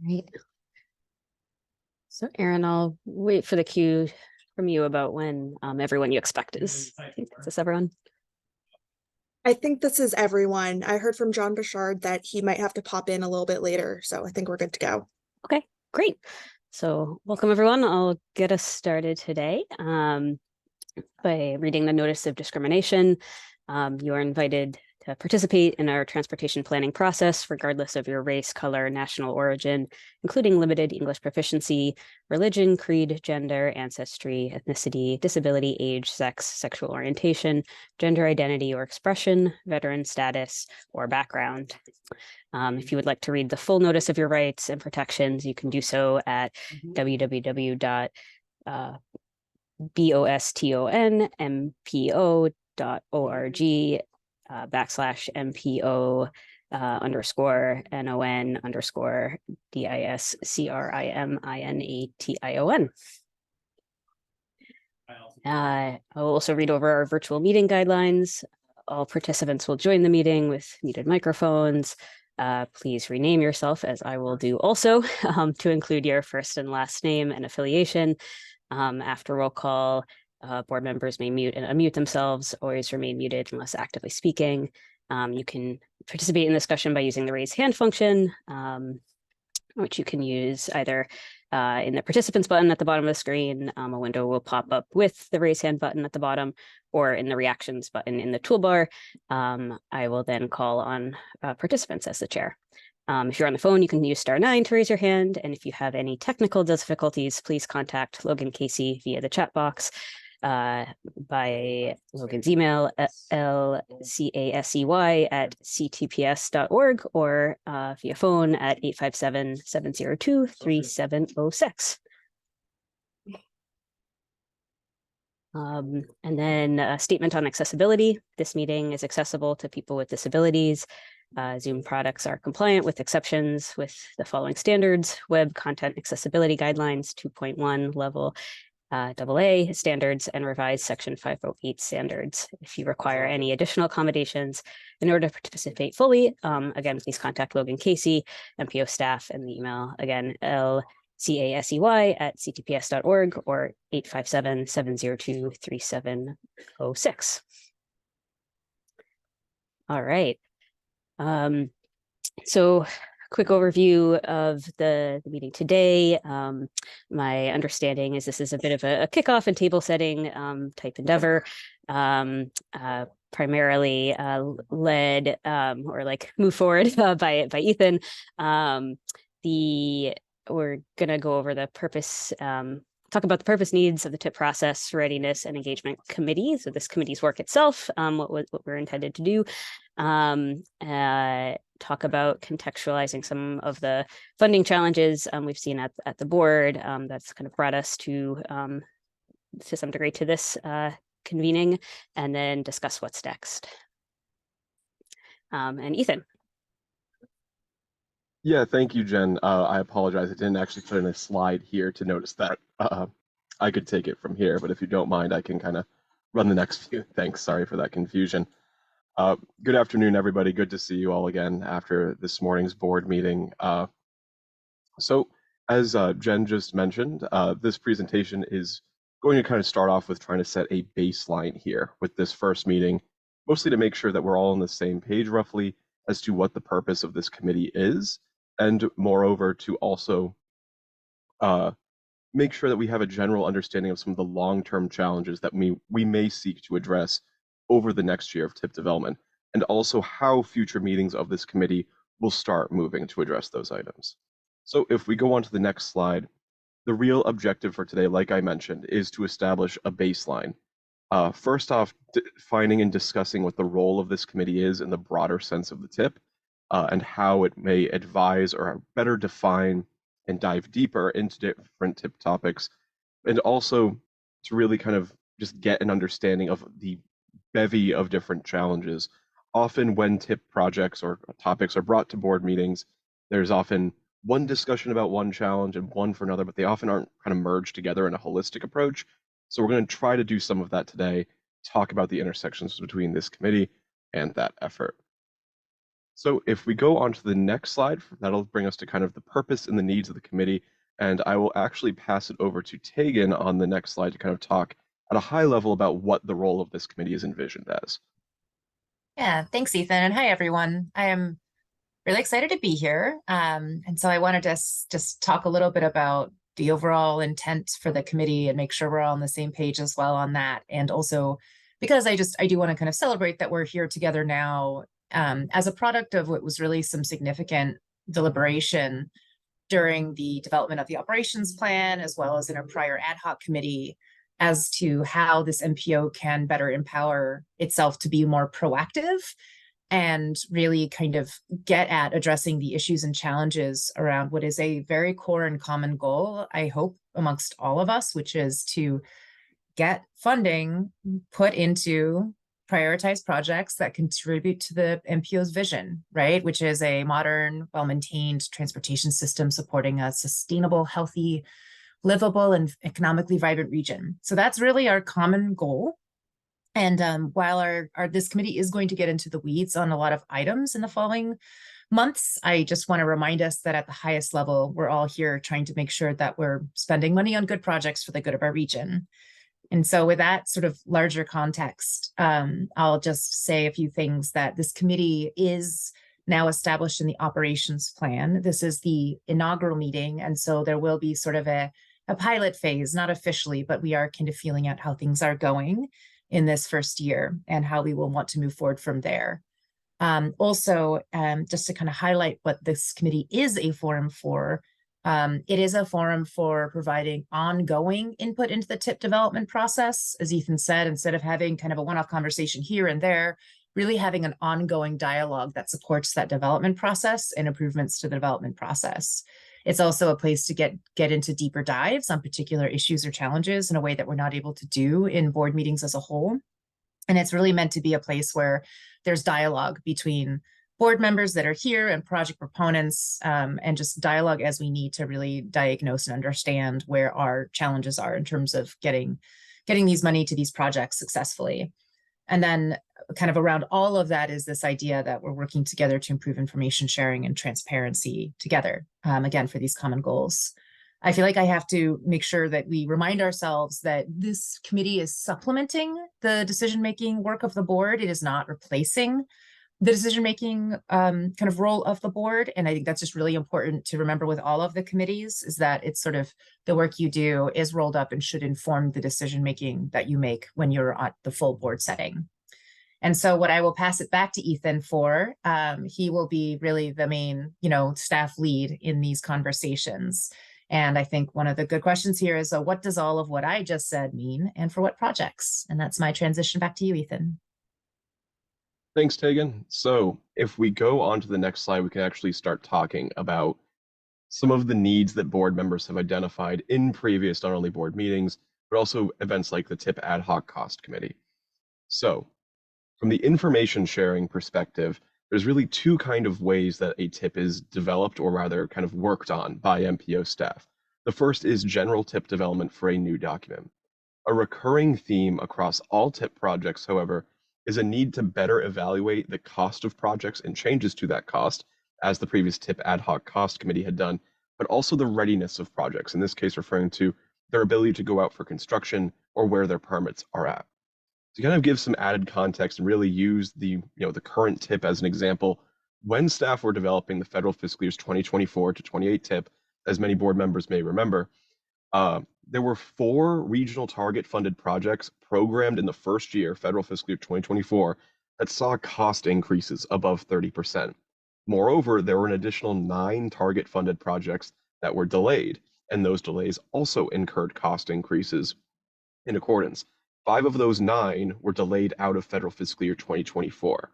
Right. So Aaron, I'll wait for the cue from you about when everyone you expect is. Is this everyone? I think this is everyone. I heard from John Bouchard that he might have to pop in a little bit later, so I think we're good to go. Okay, great. So welcome everyone. I'll get us started today by reading the notice of discrimination. You are invited to participate in our transportation planning process, regardless of your race, color, national origin, including limited English proficiency, religion, creed, gender, ancestry, ethnicity, disability, age, sex, sexual orientation, gender identity or expression, veteran status, or background. If you would like to read the full notice of your rights and protections, you can do so at bostonmpo.org /MPO _NON_DISCRIMINATION. I'll also read over our virtual meeting guidelines. All participants will join the meeting with muted microphones. Please rename yourself, as I will do also, to include your first and last name and affiliation. After roll call, board members may mute and unmute themselves, always remain muted unless actively speaking. You can participate in the discussion by using the raise hand function, which you can use either in the participants button at the bottom of the screen. A window will pop up with the raise hand button at the bottom, or in the reactions button in the toolbar. I will then call on participants as the chair. If you're on the phone, you can use *9 to raise your hand. And if you have any technical difficulties, please contact Logan Casey via the chat box, by Logan's email at lcasey@ctps.org, or via phone at 857-702-3706. And then a statement on accessibility. This meeting is accessible to people with disabilities. Zoom products are compliant with exceptions with the following standards: Web Content Accessibility Guidelines 2.1 level AA standards, and revised Section 508 standards. If you require any additional accommodations in order to participate fully, again, please contact Logan Casey, MPO staff, and the email again, lcasey@ctps.org, or 857-702-3706. All right. So quick overview of the meeting today. My understanding is this is a bit of a kickoff and table setting type endeavor, primarily led or like move forward by Ethan. We're going to go over the purpose, talk about the purpose, needs of the TIP process, readiness, and engagement committee. So this committee's work itself, what we're intended to do. Talk about contextualizing some of the funding challenges we've seen at the board that's kind of brought us to some degree to this convening, and then discuss what's next. And Ethan. Yeah, thank you, Jen. I apologize. I didn't actually put in a slide here to notice that. I could take it from here, but if you don't mind, I can kind of run the next few. Thanks. Sorry for that confusion. Good afternoon, everybody. Good to see you all again after this morning's board meeting. So as Jen just mentioned, this presentation is going to kind of start off with trying to set a baseline here with this first meeting, mostly to make sure that we're all on the same page roughly as to what the purpose of this committee is, and moreover to also make sure that we have a general understanding of some of the long-term challenges that we may seek to address over the next year of TIP development, and also how future meetings of this committee will start moving to address those items. So if we go on to the next slide, the real objective for today, like I mentioned, is to establish a baseline. First off, defining and discussing what the role of this committee is in the broader sense of the TIP, and how it may advise or better define and dive deeper into different TIP topics, and also to really kind of just get an understanding of the bevy of different challenges. Often when TIP projects or topics are brought to board meetings, there's often one discussion about one challenge and one for another, but they often aren't kind of merged together in a holistic approach. So we're going to try to do some of that today, talk about the intersections between this committee and that effort. So if we go on to the next slide, that'll bring us to kind of the purpose and the needs of the committee. And I will actually pass it over to Tegan on the next slide to kind of talk at a high level about what the role of this committee is envisioned as. Yeah, thanks, Ethan. And hi, everyone. I am really excited to be here. And so I wanted to just talk a little bit about the overall intent for the committee and make sure we're all on the same page as well on that. And also because I do want to kind of celebrate that we're here together now as a product of what was really some significant deliberation during the development of the operations plan, as well as in a prior ad hoc committee, as to how this MPO can better empower itself to be more proactive and really kind of get at addressing the issues and challenges around what is a very core and common goal, I hope, amongst all of us, which is to get funding put into prioritized projects that contribute to the MPO's vision, right? Which is a modern, well-maintained transportation system supporting a sustainable, healthy, livable, and economically vibrant region. So that's really our common goal. And while this committee is going to get into the weeds on a lot of items in the following months, I just want to remind us that at the highest level, we're all here trying to make sure that we're spending money on good projects for the good of our region. And so with that sort of larger context, I'll just say a few things that this committee is now established in the operations plan. This is the inaugural meeting. And so there will be sort of a pilot phase, not officially, but we are kind of feeling out how things are going in this first year and how we will want to move forward from there. Also, just to kind of highlight what this committee is a forum for, it is a forum for providing ongoing input into the TIP development process. As Ethan said, instead of having kind of a one-off conversation here and there, really having an ongoing dialogue that supports that development process and improvements to the development process. It's also a place to get into deeper dives on particular issues or challenges in a way that we're not able to do in board meetings as a whole. And it's really meant to be a place where there's dialogue between board members that are here and project proponents, and just dialogue as we need to really diagnose and understand where our challenges are in terms of getting these money to these projects successfully. And then kind of around all of that is this idea that we're working together to improve information sharing and transparency together, again, for these common goals. I feel like I have to make sure that we remind ourselves that this committee is supplementing the decision-making work of the board. It is not replacing the decision-making kind of role of the board. And I think that's just really important to remember with all of the committees, is that it's sort of the work you do is rolled up and should inform the decision-making that you make when you're at the full board setting. And so what I will pass it back to Ethan for, he will be really the main, staff lead in these conversations. And I think one of the good questions here is, what does all of what I just said mean and for what projects? And that's my transition back to you, Ethan. Thanks, Tegan. So if we go on to the next slide, we can actually start talking about some of the needs that board members have identified in previous not only board meetings, but also events like the TIP Ad Hoc Cost Committee. So from the information sharing perspective, there's really two kind of ways that a TIP is developed, or rather kind of worked on by MPO staff. The first is general TIP development for a new document. A recurring theme across all TIP projects, however, is a need to better evaluate the cost of projects and changes to that cost, as the previous TIP Ad Hoc Cost Committee had done, but also the readiness of projects, in this case referring to their ability to go out for construction or where their permits are at. To kind of give some added context and really use the current TIP as an example, when staff were developing the federal fiscal years 2024 to 28 TIP, as many board members may remember, there were 4 regional target funded projects programmed in the first year, federal fiscal year 2024, that saw cost increases above 30%. Moreover, there were an additional 9 target funded projects that were delayed, and those delays also incurred cost increases in accordance. 5 of those 9 were delayed out of federal fiscal year 2024.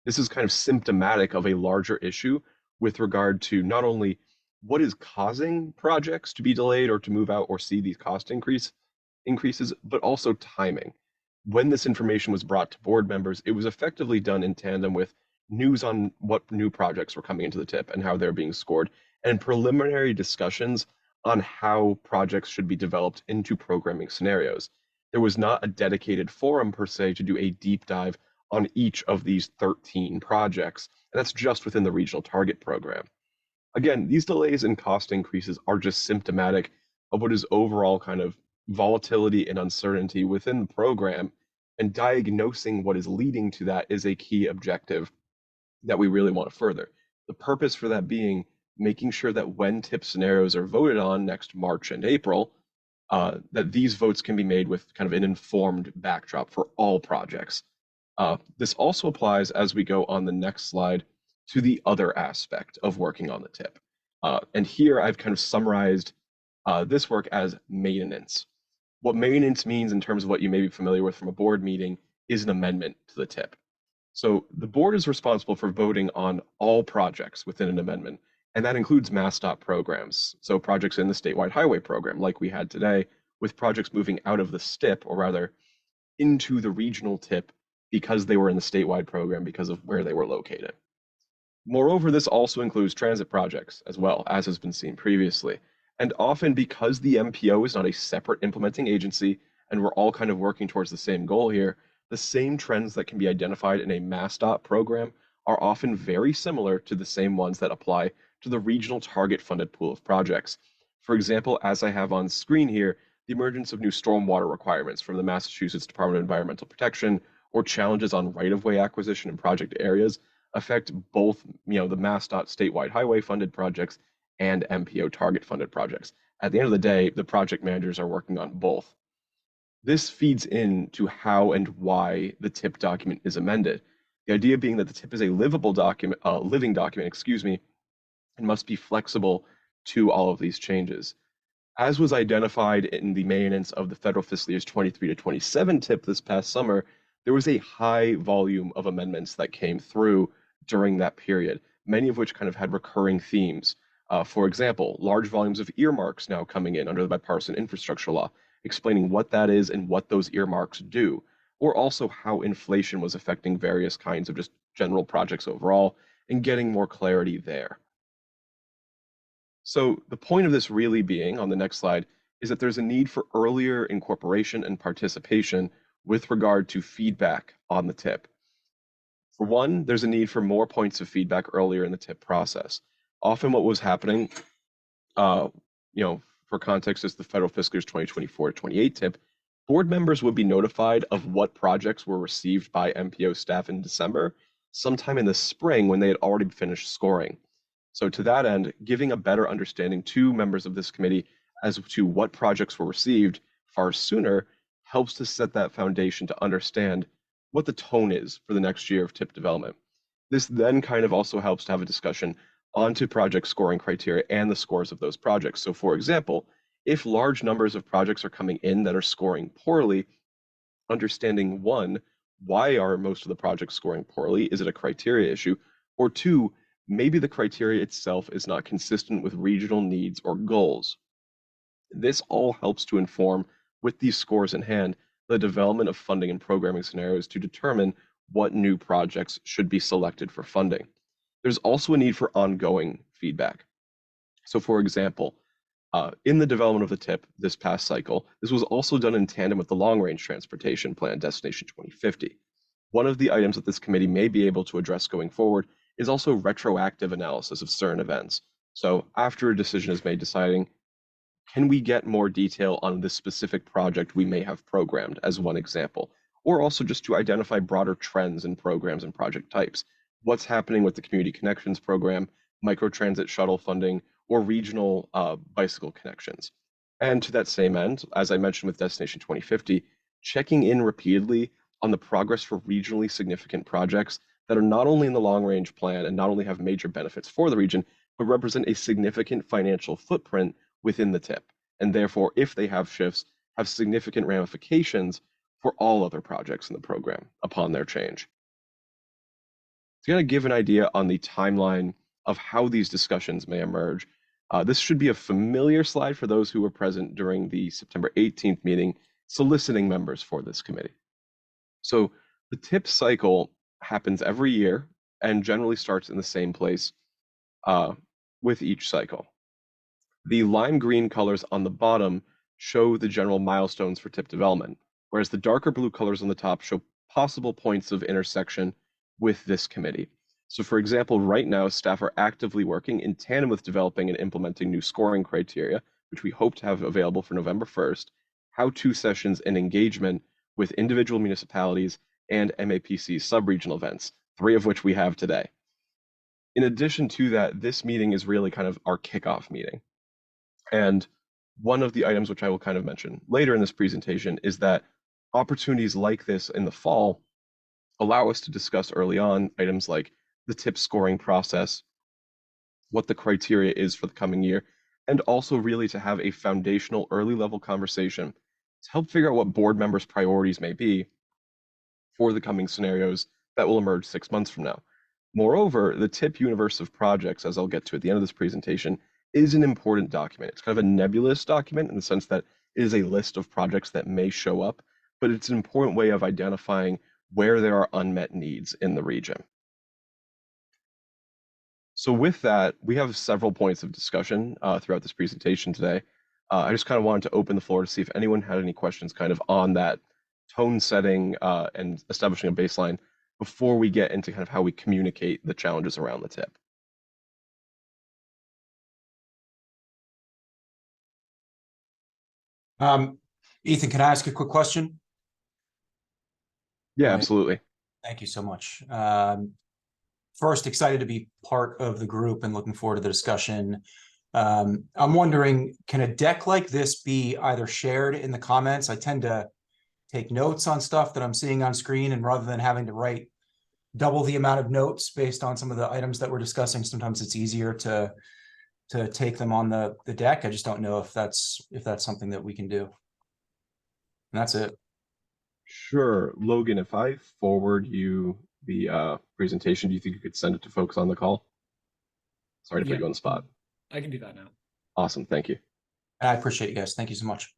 This is kind of symptomatic of a larger issue with regard to not only what is causing projects to be delayed or to move out or see these cost increases, but also timing. When this information was brought to board members, it was effectively done in tandem with news on what new projects were coming into the TIP and how they're being scored, and preliminary discussions on how projects should be developed into programming scenarios. There was not a dedicated forum per se to do a deep dive on each of these 13 projects. And that's just within the regional target program. Again, these delays and cost increases are just symptomatic of what is overall kind of volatility and uncertainty within the program, and diagnosing what is leading to that is a key objective that we really want to further. The purpose for that being making sure that when TIP scenarios are voted on next March and April, that these votes can be made with kind of an informed backdrop for all projects. This also applies, as we go on the next slide, to the other aspect of working on the TIP. And here I've kind of summarized this work as maintenance. What maintenance means in terms of what you may be familiar with from a board meeting is an amendment to the TIP. So the board is responsible for voting on all projects within an amendment, and that includes MassDOT programs. So projects in the statewide highway program, like we had today, with projects moving out of the STIP, or rather into the regional TIP, because they were in the statewide program because of where they were located. Moreover, this also includes transit projects as well, as has been seen previously. And often because the MPO is not a separate implementing agency, and we're all kind of working towards the same goal here, the same trends that can be identified in a MassDOT program are often very similar to the same ones that apply to the regional target funded pool of projects. For example, as I have on screen here, the emergence of new stormwater requirements from the Massachusetts Department of Environmental Protection, or challenges on right-of-way acquisition in project areas, affect both, the MassDOT statewide highway funded projects and MPO target funded projects. At the end of the day, the project managers are working on both. This feeds into how and why the TIP document is amended. The idea being that the TIP is a livable document, living document, and must be flexible to all of these changes. As was identified in the maintenance of the federal fiscal years 23 to 27 TIP this past summer, there was a high volume of amendments that came through during that period, many of which kind of had recurring themes. For example, large volumes of earmarks now coming in under the bipartisan infrastructure law, explaining what that is and what those earmarks do, or also how inflation was affecting various kinds of just general projects overall, and getting more clarity there. So the point of this really being, on the next slide, is that there's a need for earlier incorporation and participation with regard to feedback on the TIP. For one, there's a need for more points of feedback earlier in the TIP process. Often what was happening, for context, is the federal fiscal years 2024 to 28 TIP, board members would be notified of what projects were received by MPO staff in December, sometime in the spring when they had already finished scoring. So to that end, giving a better understanding to members of this committee as to what projects were received far sooner helps to set that foundation to understand what the tone is for the next year of TIP development. This then kind of also helps to have a discussion onto project scoring criteria and the scores of those projects. So for example, if large numbers of projects are coming in that are scoring poorly, understanding one, why are most of the projects scoring poorly? Is it a criteria issue? Or two, maybe the criteria itself is not consistent with regional needs or goals. This all helps to inform, with these scores in hand, the development of funding and programming scenarios to determine what new projects should be selected for funding. There's also a need for ongoing feedback. So for example, in the development of the TIP this past cycle, this was also done in tandem with the long-range transportation plan, Destination 2050. One of the items that this committee may be able to address going forward is also retroactive analysis of certain events. So after a decision is made deciding, can we get more detail on this specific project we may have programmed, as one example, or also just to identify broader trends in programs and project types. What's happening with the Community Connections program, microtransit shuttle funding, or regional bicycle connections. And to that same end, as I mentioned with Destination 2050, checking in repeatedly on the progress for regionally significant projects that are not only in the long-range plan and not only have major benefits for the region, but represent a significant financial footprint within the TIP. And therefore, if they have shifts, have significant ramifications for all other projects in the program upon their change. To kind of give an idea on the timeline of how these discussions may emerge, this should be a familiar slide for those who were present during the September 18th meeting soliciting members for this committee. So the TIP cycle happens every year and generally starts in the same place with each cycle. The lime green colors on the bottom show the general milestones for TIP development, whereas the darker blue colors on the top show possible points of intersection with this committee. So for example, right now, staff are actively working in tandem with developing and implementing new scoring criteria, which we hope to have available for November 1st, how-to sessions and engagement with individual municipalities and MAPC sub-regional events, 3 of which we have today. In addition to that, this meeting is really kind of our kickoff meeting. And one of the items which I will kind of mention later in this presentation is that opportunities like this in the fall allow us to discuss early on items like the TIP scoring process, what the criteria is for the coming year, and also really to have a foundational early level conversation to help figure out what board members' priorities may be for the coming scenarios that will emerge 6 months from now. Moreover, the TIP universe of projects, as I'll get to at the end of this presentation, is an important document. It's kind of a nebulous document in the sense that it is a list of projects that may show up, but it's an important way of identifying where there are unmet needs in the region. So with that, we have several points of discussion throughout this presentation today. I just kind of wanted to open the floor to see if anyone had any questions kind of on that tone setting and establishing a baseline before we get into kind of how we communicate the challenges around the TIP. Ethan, can I ask a quick question? Yeah, Right. absolutely. Thank you so much. First, excited to be part of the group and looking forward to the discussion. I'm wondering, can a deck like this be either shared in the comments? I tend to take notes on stuff that I'm seeing on screen, and rather than having to write double the amount of notes based on some of the items that we're discussing, sometimes it's easier to take them on the deck. I just don't know if that's something that we can do. And that's it. Sure. Logan, if I forward you the presentation, do you think you could send it to folks on the call? Sorry to put you on the spot. I can do that now. Awesome. Thank you. I appreciate you guys. Thank you so much.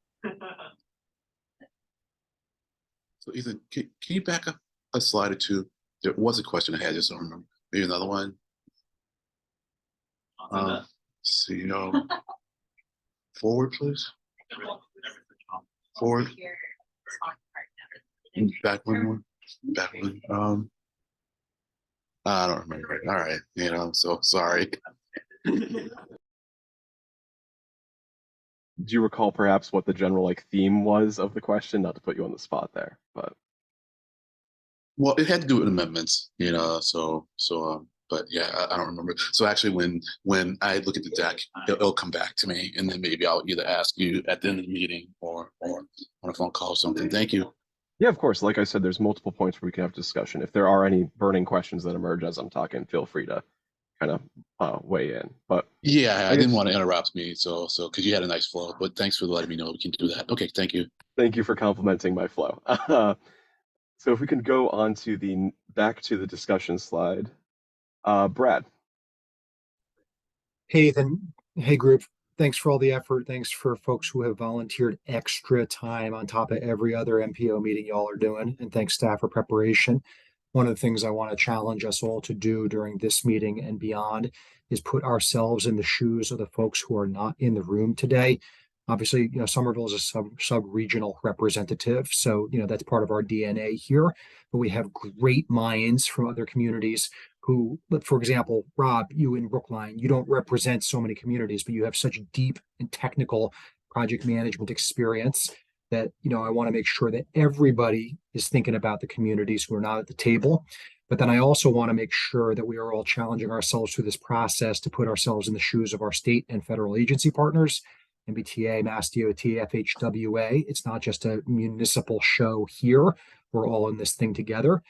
So Ethan, can you back up a slide or two? There was a question I had, just don't remember. Maybe another one. So forward, please. Forward. Back one more. Back one. I don't remember. All right, I'm so sorry. Do you recall perhaps what the general theme was of the question? Not to put you on the spot there, but Well, it had to do with amendments, but yeah, I don't remember. So actually, when I look at the deck, it'll come back to me, and then maybe I'll either ask you at the end of the meeting or on a phone call or something. Thank you. yeah, of course. Like I said, there's multiple points where we can have discussion. If there are any burning questions that emerge as I'm talking, feel free to kind of weigh in. But yeah, I didn't want to interrupt me, so because you had a nice flow, but thanks for letting me know we can do that. Okay, thank you. Thank you for complimenting my flow. So if we can go on to back to the discussion slide, Brad. Hey, Ethan. Hey, group. Thanks for all the effort. Thanks for folks who have volunteered extra time on top of every other MPO meeting y'all are doing. And thanks, staff, for preparation. One of the things I want to challenge us all to do during this meeting and beyond is put ourselves in the shoes of the folks who are not in the room today. Obviously, Somerville is a sub-regional representative, so that's part of our DNA here. But we have great minds from other communities who, for example, Rob, you in Brookline, you don't represent so many communities, but you have such deep and technical project management experience that I want to make sure that everybody is thinking about the communities who are not at the table. But then I also want to make sure that we are all challenging ourselves through this process to put ourselves in the shoes of our state and federal agency partners. MBTA, Mass DOT, FHWA. It's not just a municipal show here. We're all in this thing together.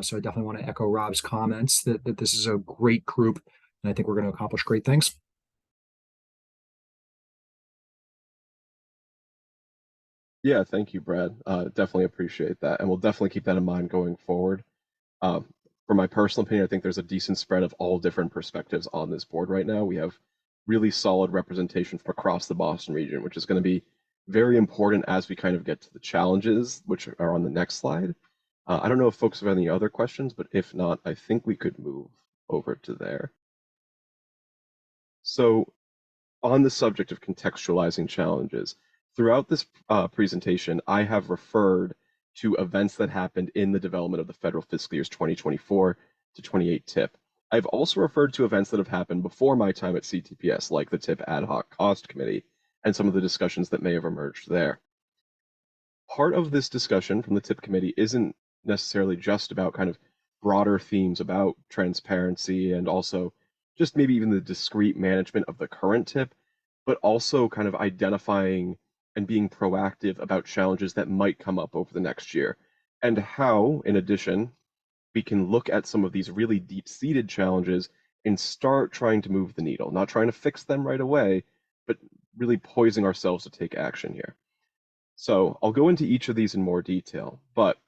So I definitely want to echo Rob's comments that this is a great group, and I think we're going to accomplish great things. Yeah, thank you, Brad. Definitely appreciate that, and we'll definitely keep that in mind going forward. For my personal opinion, I think there's a decent spread of all different perspectives on this board right now. We have really solid representation from across the Boston region, which is going to be very important as we kind of get to the challenges, which are on the next slide. I don't know if folks have any other questions, but if not, I think we could move over to there. So on the subject of contextualizing challenges, throughout this presentation, I have referred to events that happened in the development of the federal fiscal years 2024 to 28 TIP. I've also referred to events that have happened before my time at CTPS, like the TIP Ad Hoc Cost Committee, and some of the discussions that may have emerged there. Part of this discussion from the TIP committee isn't necessarily just about kind of broader themes about transparency and also just maybe even the discrete management of the current TIP, but also kind of identifying and being proactive about challenges that might come up over the next year, and how, in addition, we can look at some of these really deep-seated challenges and start trying to move the needle, not trying to fix them right away, but really poising ourselves to take action here. So I'll go into each of these in more detail, but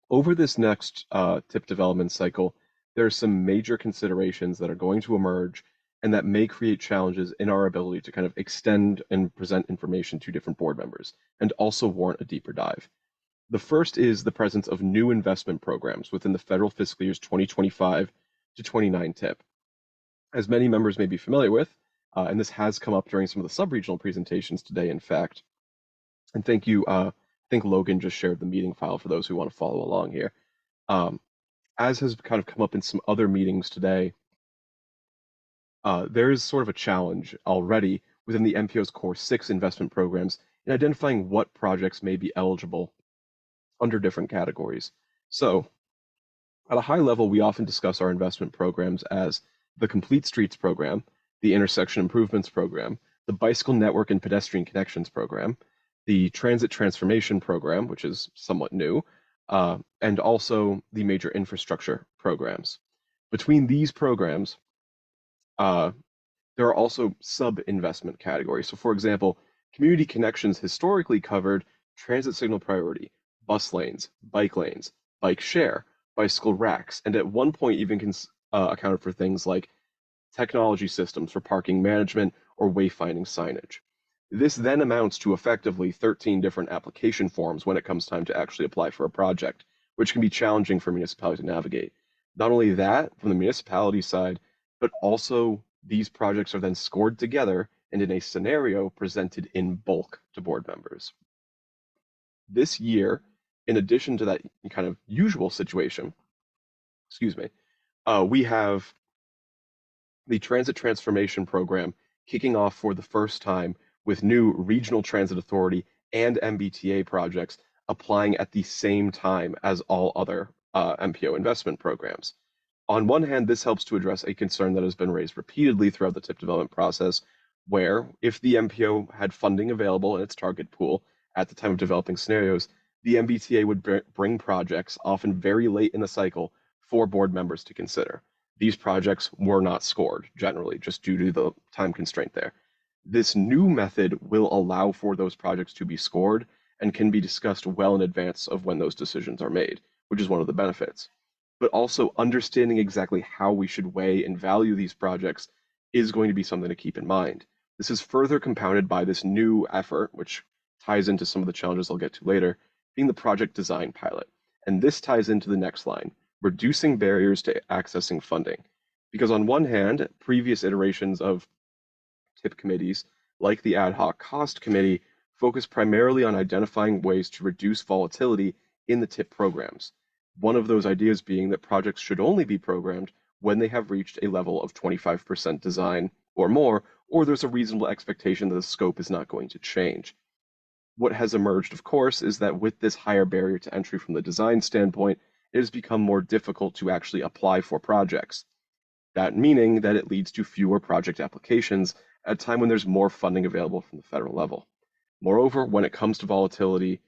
over this next TIP development cycle, there are some major considerations that are going to emerge and that may create challenges in our ability to kind of extend and present information to different board members and also warrant a deeper dive. The first is the presence of new investment programs within the federal fiscal years 2025 to 29 TIP. As many members may be familiar with, and this has come up during some of the sub-regional presentations today, in fact, and thank you, I think Logan just shared the meeting file for those who want to follow along here. As has kind of come up in some other meetings today, there is sort of a challenge already within the MPO's Core 6 investment programs in identifying what projects may be eligible under different categories. So, at a high level, we often discuss our investment programs as the Complete Streets Program, the Intersection Improvements Program, the Bicycle Network and Pedestrian Connections Program, the Transit Transformation Program, which is somewhat new, and also the Major Infrastructure Programs. Between these programs, there are also sub-investment categories. So, for example, Community Connections historically covered transit signal priority, bus lanes, bike share, bicycle racks, and at one point even accounted for things like technology systems for parking management or wayfinding signage. This then amounts to effectively 13 different application forms when it comes time to actually apply for a project, which can be challenging for municipalities to navigate. Not only that, from the municipality side, but also these projects are then scored together and in a scenario presented in bulk to board members. This year, in addition to that kind of usual situation, we have the Transit Transformation Program kicking off for the first time with new Regional Transit Authority and MBTA projects applying at the same time as all other MPO investment programs. On one hand, this helps to address a concern that has been raised repeatedly throughout the TIP development process, where if the MPO had funding available in its target pool at the time of developing scenarios, the MBTA would bring projects, often very late in the cycle, for board members to consider. These projects were not scored, generally, just due to the time constraint there. This new method will allow for those projects to be scored and can be discussed well in advance of when those decisions are made, which is one of the benefits. But also understanding exactly how we should weigh and value these projects is going to be something to keep in mind. This is further compounded by this new effort, which ties into some of the challenges I'll get to later, being the project design pilot. And this ties into the next line, reducing barriers to accessing funding. Because on one hand, previous iterations of TIP committees, like the Ad Hoc Cost Committee, focus primarily on identifying ways to reduce volatility in the TIP programs. One of those ideas being that projects should only be programmed when they have reached a level of 25% design or more, or there's a reasonable expectation that the scope is not going to change. What has emerged, of course, is that with this higher barrier to entry from the design standpoint, it has become more difficult to actually apply for projects. That meaning that it leads to fewer project applications at a time when there's more funding available from the federal level. Moreover, when it comes to volatility,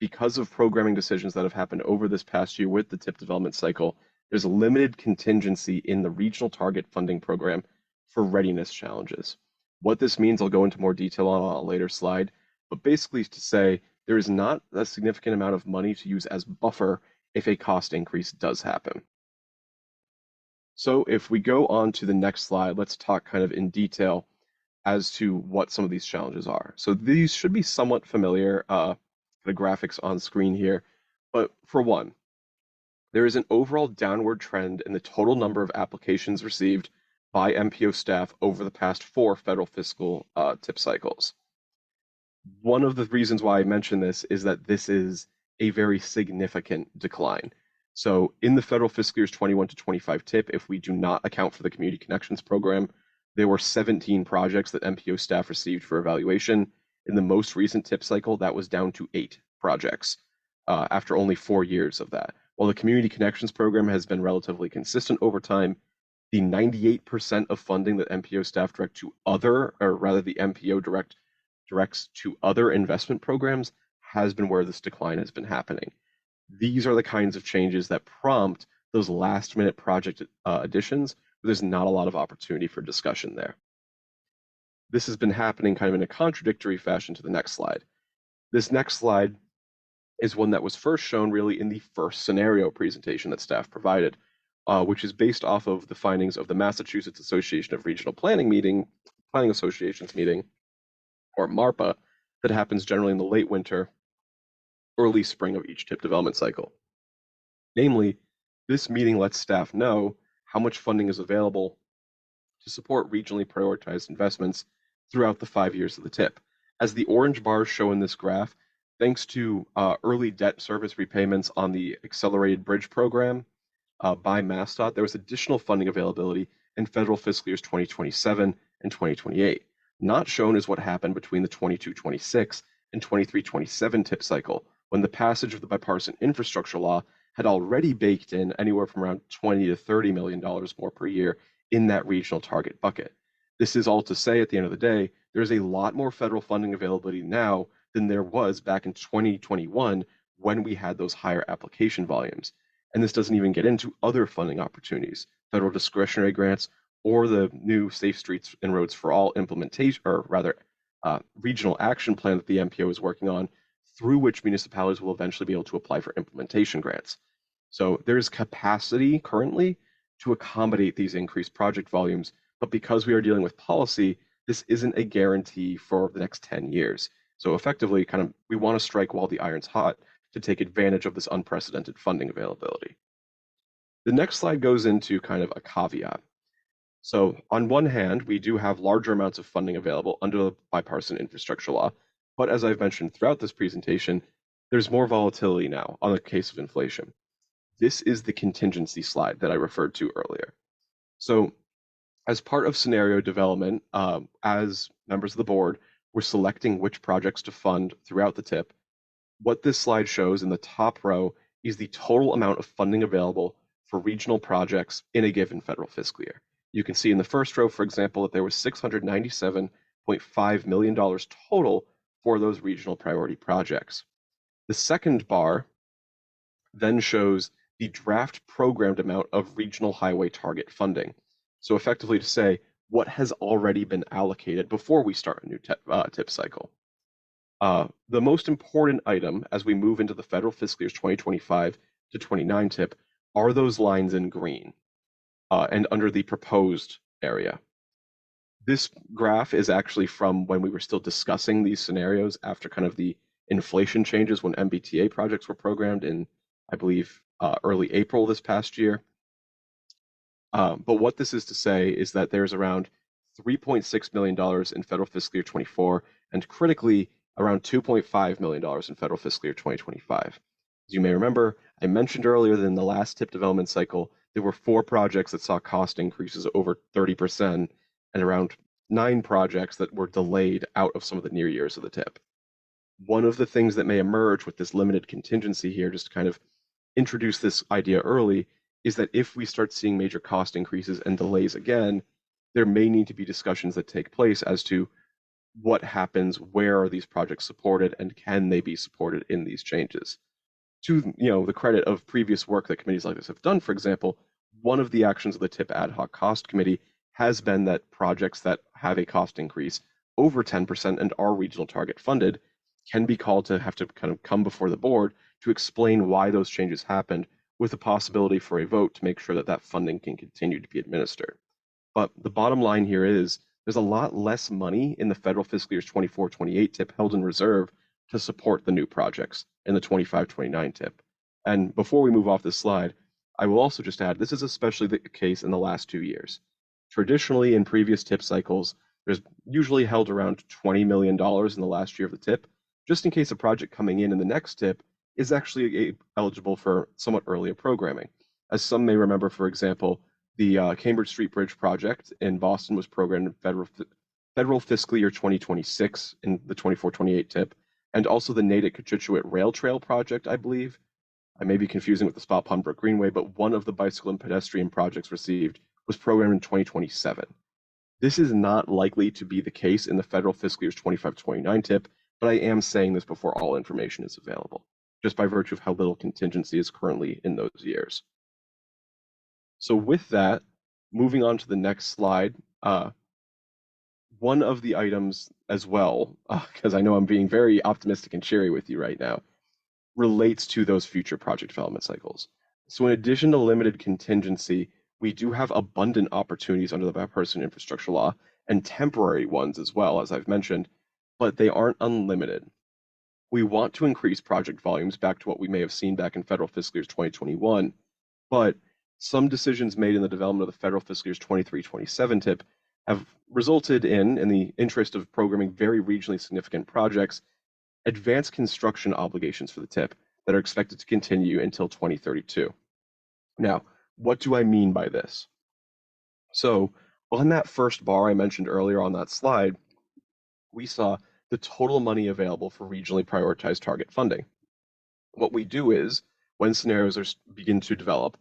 because of programming decisions that have happened over this past year with the TIP development cycle, there's a limited contingency in the regional target funding program for readiness challenges. What this means, I'll go into more detail on a later slide, but basically to say there is not a significant amount of money to use as buffer if a cost increase does happen. So if we go on to the next slide, let's talk kind of in detail as to what some of these challenges are. So these should be somewhat familiar, the graphics on screen here. But for one, there is an overall downward trend in the total number of applications received by MPO staff over the past 4 federal fiscal TIP cycles. One of the reasons why I mention this is that this is a very significant decline. So in the federal fiscal years 21 to 25 TIP, if we do not account for the Community Connections Program, there were 17 projects that MPO staff received for evaluation. In the most recent TIP cycle, that was down to 8 projects after only 4 years of that. While the Community Connections Program has been relatively consistent over time, the 98% of funding that MPO staff direct to other, or rather the MPO directs to other investment programs has been where this decline has been happening. These are the kinds of changes that prompt those last minute project additions, where there's not a lot of opportunity for discussion there. This has been happening kind of in a contradictory fashion to the next slide. This next slide is one that was first shown really in the first scenario presentation that staff provided, which is based off of the findings of the Massachusetts Association of Regional Planning Associations meeting, or MARPA, that happens generally in the late winter, early spring of each TIP development cycle. Namely, this meeting lets staff know how much funding is available to support regionally prioritized investments throughout the 5 years of the TIP. As the orange bars show in this graph, thanks to early debt service repayments on the Accelerated Bridge Program by MassDOT, there was additional funding availability in federal fiscal years 2027 and 2028. Not shown is what happened between the 22-26 and 23-27 TIP cycle, when the passage of the bipartisan infrastructure law had already baked in anywhere from around $20 to $30 million more per year in that regional target bucket. This is all to say, at the end of the day, there's a lot more federal funding availability now than there was back in 2021 when we had those higher application volumes. And this doesn't even get into other funding opportunities, federal discretionary grants, or the new Safe Streets and Roads for All implementation, or rather, regional action plan that the MPO is working on, through which municipalities will eventually be able to apply for implementation grants. So there's capacity currently to accommodate these increased project volumes, but because we are dealing with policy, this isn't a guarantee for the next 10 years. So effectively, we want to strike while the iron's hot to take advantage of this unprecedented funding availability. The next slide goes into kind of a caveat. So on one hand, we do have larger amounts of funding available under the bipartisan infrastructure law, but as I've mentioned throughout this presentation, there's more volatility now on the case of inflation. This is the contingency slide that I referred to earlier. So as part of scenario development, as members of the board, we're selecting which projects to fund throughout the TIP. What this slide shows in the top row is the total amount of funding available for regional projects in a given federal fiscal year. You can see in the first row, for example, that there was $697.5 million total for those regional priority projects. The second bar then shows the draft programmed amount of regional highway target funding. So effectively to say, what has already been allocated before we start a new TIP cycle. The most important item as we move into the federal fiscal years 2025 to 29 TIP are those lines in green and under the proposed area. This graph is actually from when we were still discussing these scenarios after kind of the inflation changes when MBTA projects were programmed in, I believe, early April this past year. But what this is to say is that there's around $3.6 million in federal fiscal year 24, and critically, around $2.5 million in federal fiscal year 2025. As you may remember, I mentioned earlier that in the last TIP development cycle, there were 4 projects that saw cost increases over 30%, and around 9 projects that were delayed out of some of the near years of the TIP. One of the things that may emerge with this limited contingency here, just to kind of introduce this idea early, is that if we start seeing major cost increases and delays again, there may need to be discussions that take place as to what happens, where are these projects supported, and can they be supported in these changes. To the credit of previous work that committees like this have done, for example, one of the actions of the TIP Ad Hoc Cost Committee has been that projects that have a cost increase over 10% and are regional target funded can be called to have to kind of come before the board to explain why those changes happened, with the possibility for a vote to make sure that that funding can continue to be administered. But the bottom line here is there's a lot less money in the federal fiscal years 24-28 TIP held in reserve to support the new projects in the 25-29 TIP. And before we move off this slide, I will also just add, this is especially the case in the last 2 years. Traditionally, in previous TIP cycles, there's usually held around $20 million in the last year of the TIP, just in case a project coming in the next TIP is actually eligible for somewhat earlier programming. As some may remember, for example, the Cambridge Street Bridge project in Boston was programmed in federal fiscal year 2026 in the 24-28 tip, and also the Natick-Cochituate Rail Trail project, I believe. I may be confusing with the Spot Pondbrook Greenway, but one of the bicycle and pedestrian projects received was programmed in 2027. This is not likely to be the case in the federal fiscal year's 25-29 tip, but I am saying this before all information is available, just by virtue of how little contingency is currently in those years. So with that, moving on to the next slide, one of the items as well, because I know I'm being very optimistic and cheery with you right now, relates to those future project development cycles. So in addition to limited contingency, we do have abundant opportunities under the bipartisan infrastructure law and temporary ones as well, as I've mentioned, but they aren't unlimited. We want to increase project volumes back to what we may have seen back in federal fiscal years 2021, but some decisions made in the development of the federal fiscal years 23-27 tip have resulted in the interest of programming very regionally significant projects, advanced construction obligations for the tip that are expected to continue until 2032. Now, what do I mean by this? So on that first bar I mentioned earlier on that slide, we saw the total money available for regionally prioritized target funding. What we do is, when scenarios begin to develop,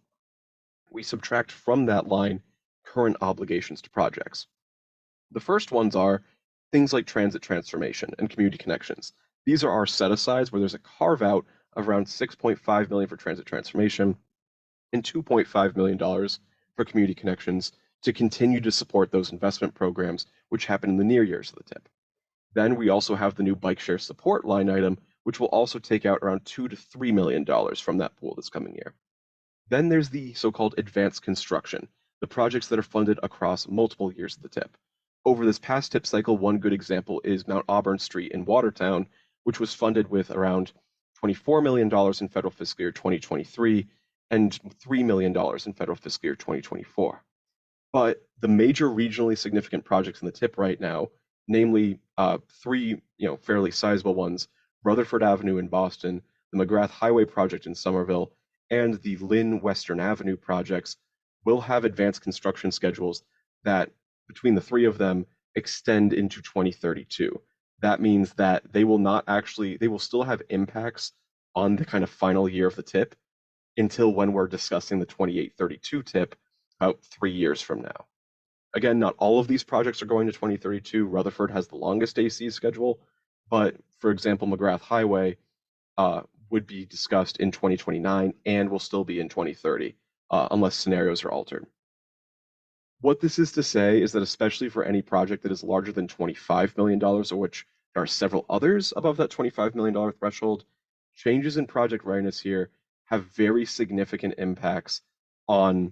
we subtract from that line current obligations to projects. The first ones are things like transit transformation and community connections. These are our set-asides where there's a carve-out of around $6.5 million for transit transformation and $2.5 million for community connections to continue to support those investment programs which happen in the near years of the tip. Then we also have the new bike share support line item, which will also take out around $2 to $3 million from that pool this coming year. Then there's the so-called advanced construction, the projects that are funded across multiple years of the tip. Over this past tip cycle, one good example is Mount Auburn Street in Watertown, which was funded with around $24 million in federal fiscal year 2023 and $3 million in federal fiscal year 2024. But the major regionally significant projects in the tip right now, namely three fairly sizable ones, Rutherford Avenue in Boston, the McGrath Highway project in Somerville, and the Lynn Western Avenue projects, will have advanced construction schedules that, between the three of them, extend into 2032. That means that they will still have impacts on the kind of final year of the tip until when we're discussing the 28-32 tip about 3 years from now. Again, not all of these projects are going to 2032. Rutherford has the longest AC schedule, but for example, McGrath Highway would be discussed in 2029 and will still be in 2030, unless scenarios are altered. What this is to say is that especially for any project that is larger than $25 million, of which there are several others above that $25 million threshold, changes in project readiness here have very significant impacts on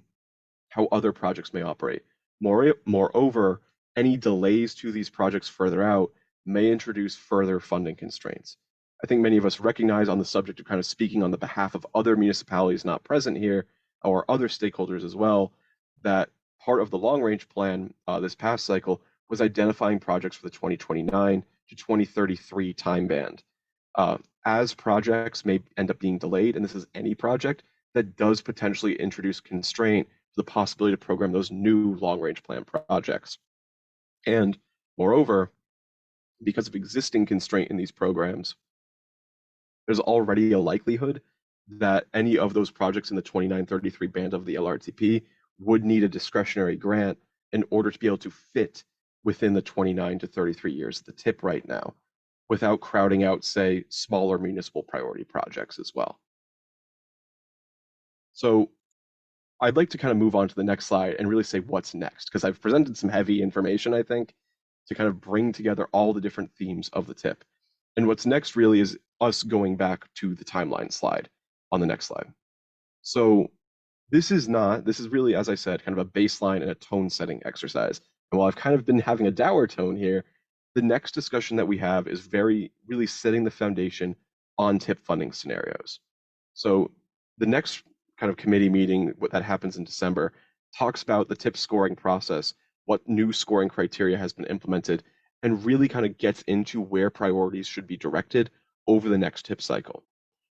how other projects may operate. Moreover, any delays to these projects further out may introduce further funding constraints. I think many of us recognize, on the subject of kind of speaking on the behalf of other municipalities not present here, or other stakeholders as well, that part of the long-range plan this past cycle was identifying projects for the 2029 to 2033 time band. As projects may end up being delayed, and this is any project, that does potentially introduce constraint to the possibility to program those new long-range plan projects. And moreover, because of existing constraint in these programs, there's already a likelihood that any of those projects in the 29-33 band of the LRTP would need a discretionary grant in order to be able to fit within the 29 to 33 years of the tip right now, without crowding out, say, smaller municipal priority projects as well. So I'd like to kind of move on to the next slide and really say what's next, because I've presented some heavy information, I think, to kind of bring together all the different themes of the tip. And what's next really is us going back to the timeline slide on the next slide. So this is really, as I said, kind of a baseline and a tone setting exercise. And while I've kind of been having a dour tone here, the next discussion that we have is really setting the foundation on tip funding scenarios. So the next kind of committee meeting that happens in December talks about the tip scoring process, what new scoring criteria has been implemented, and really kind of gets into where priorities should be directed over the next tip cycle.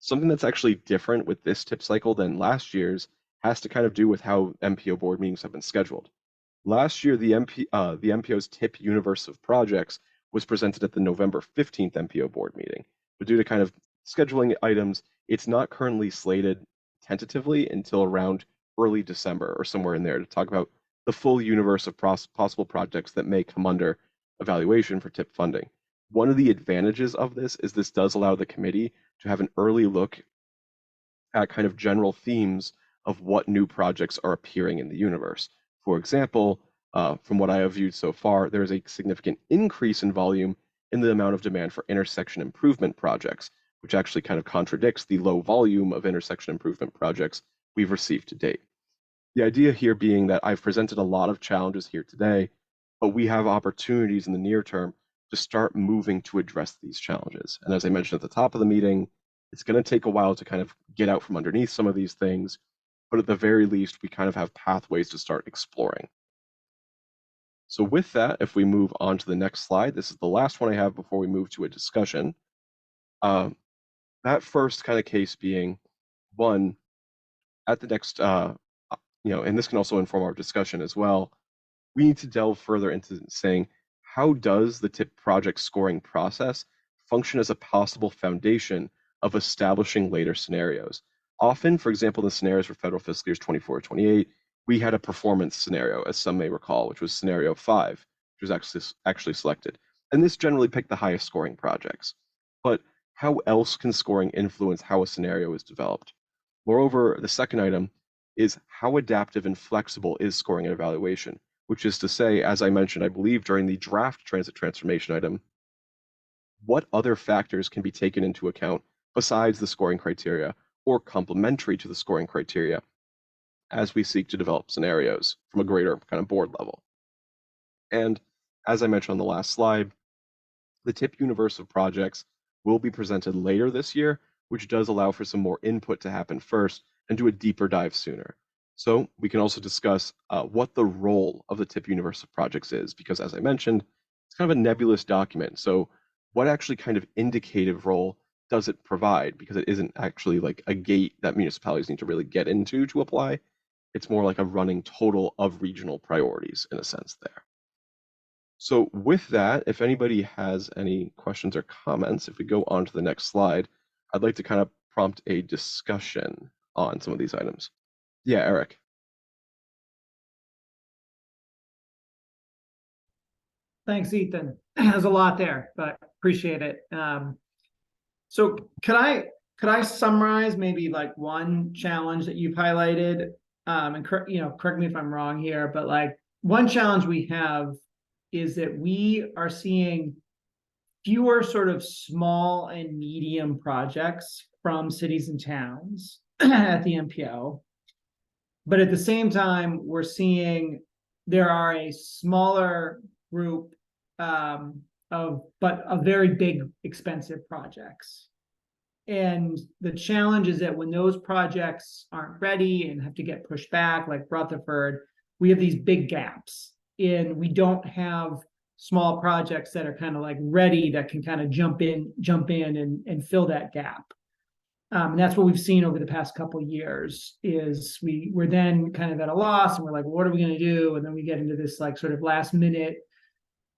Something that's actually different with this tip cycle than last year's has to kind of do with how MPO board meetings have been scheduled. Last year, the MPO's tip universe of projects was presented at the November 15th MPO board meeting. But due to kind of scheduling items, it's not currently slated tentatively until around early December or somewhere in there to talk about the full universe of possible projects that may come under evaluation for tip funding. One of the advantages of this does allow the committee to have an early look at kind of general themes of what new projects are appearing in the universe. For example, from what I have viewed so far, there is a significant increase in volume in the amount of demand for intersection improvement projects, which actually kind of contradicts the low volume of intersection improvement projects we've received to date. The idea here being that I've presented a lot of challenges here today, but we have opportunities in the near term to start moving to address these challenges. And as I mentioned at the top of the meeting, it's going to take a while to kind of get out from underneath some of these things, but at the very least, we kind of have pathways to start exploring. So with that, if we move on to the next slide, this is the last one I have before we move to a discussion. That first kind of case being one, at the next, and this can also inform our discussion as well, we need to delve further into saying, how does the TIP project scoring process function as a possible foundation of establishing later scenarios? Often, for example, the scenarios for federal fiscal years 24-28, we had a performance scenario, as some may recall, which was scenario 5, which was actually selected. And this generally picked the highest scoring projects. But how else can scoring influence how a scenario is developed? Moreover, the second item is how adaptive and flexible is scoring and evaluation, which is to say, as I mentioned, I believe during the draft transit transformation item, what other factors can be taken into account besides the scoring criteria or complementary to the scoring criteria as we seek to develop scenarios from a greater kind of board level. And as I mentioned on the last slide, the TIP universe of projects will be presented later this year, which does allow for some more input to happen first and do a deeper dive sooner. So we can also discuss what the role of the TIP universe of projects is, because as I mentioned, it's kind of a nebulous document. So what actually kind of indicative role does it provide? Because it isn't actually like a gate that municipalities need to really get into to apply. It's more like a running total of regional priorities in a sense there. So with that, if anybody has any questions or comments, if we go on to the next slide, I'd like to kind of prompt a discussion on some of these items. Yeah, Eric. Thanks, Ethan. There's a lot there, but appreciate it. So could I summarize maybe like one challenge that you've highlighted? And correct me if I'm wrong here, but like one challenge we have is that we are seeing fewer sort of small and medium projects from cities and towns at the MPO. But at the same time, we're seeing there are a smaller group of very big, expensive projects. And the challenge is that when those projects aren't ready and have to get pushed back, like Rutherford, we have these big gaps in, we don't have small projects that are kind of like ready that can kind of jump in and fill that gap. And that's what we've seen over the past couple of years is we're then kind of at a loss and we're like, well, what are we going to do? And then we get into this like sort of last minute,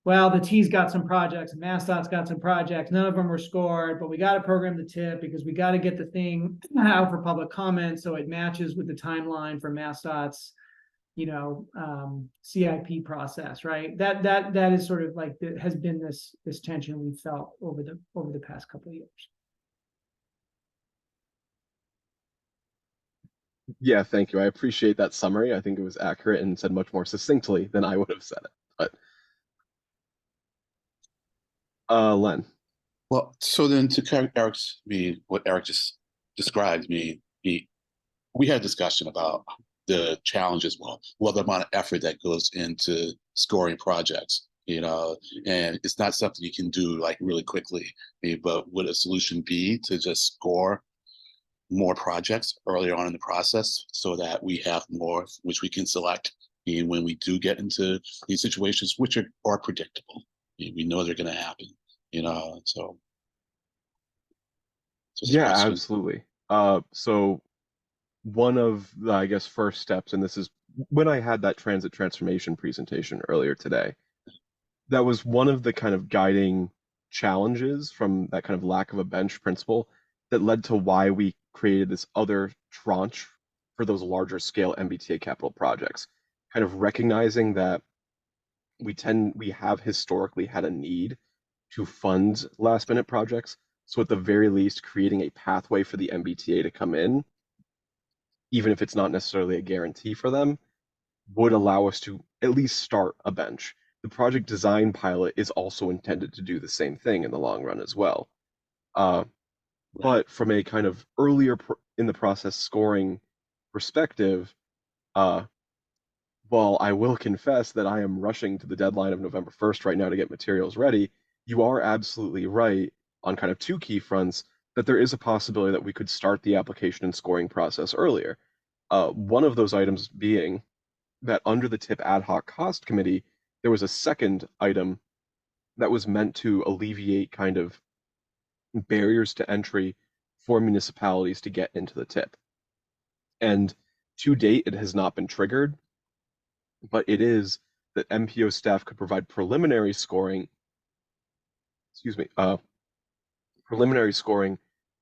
well, the T's got some projects and MassDOT's got some projects. None of them were scored, but we got to program the TIP because we got to get the thing out for public comment so it matches with the timeline for MassDOT's, CIP process, right? That is sort of like has been this tension we've felt over the past couple of years. Yeah, thank you. I appreciate that summary. I think it was accurate and said much more succinctly than I would have said it. But Len. Well, so then to what Eric just described we had a discussion about the challenges, the amount of effort that goes into scoring projects, and it's not something you can do like really quickly. But would a solution be to just score more projects earlier on in the process so that we have more which we can select when we do get into these situations, which are predictable? We know they're going to happen, so. So it's a Yeah, question. absolutely. So one of the, I guess, first steps, and this is when I had that transit transformation presentation earlier today, that was one of the kind of guiding challenges from that kind of lack of a bench principle that led to why we created this other tranche for those larger scale MBTA capital projects, kind of recognizing that we have historically had a need to fund last minute projects. So at the very least, creating a pathway for the MBTA to come in, even if it's not necessarily a guarantee for them, would allow us to at least start a bench. The project design pilot is also intended to do the same thing in the long run as well. But from a kind of earlier in the process scoring perspective, uh, while I will confess that I am rushing to the deadline of November 1st right now to get materials ready, you are absolutely right on kind of two key fronts that there is a possibility that we could start the application and scoring process earlier. One of those items being that under the TIP ad hoc cost committee, there was a second item that was meant to alleviate kind of barriers to entry for municipalities to get into the TIP. And to date, it has not been triggered, but it is that MPO staff could provide preliminary scoring, preliminary scoring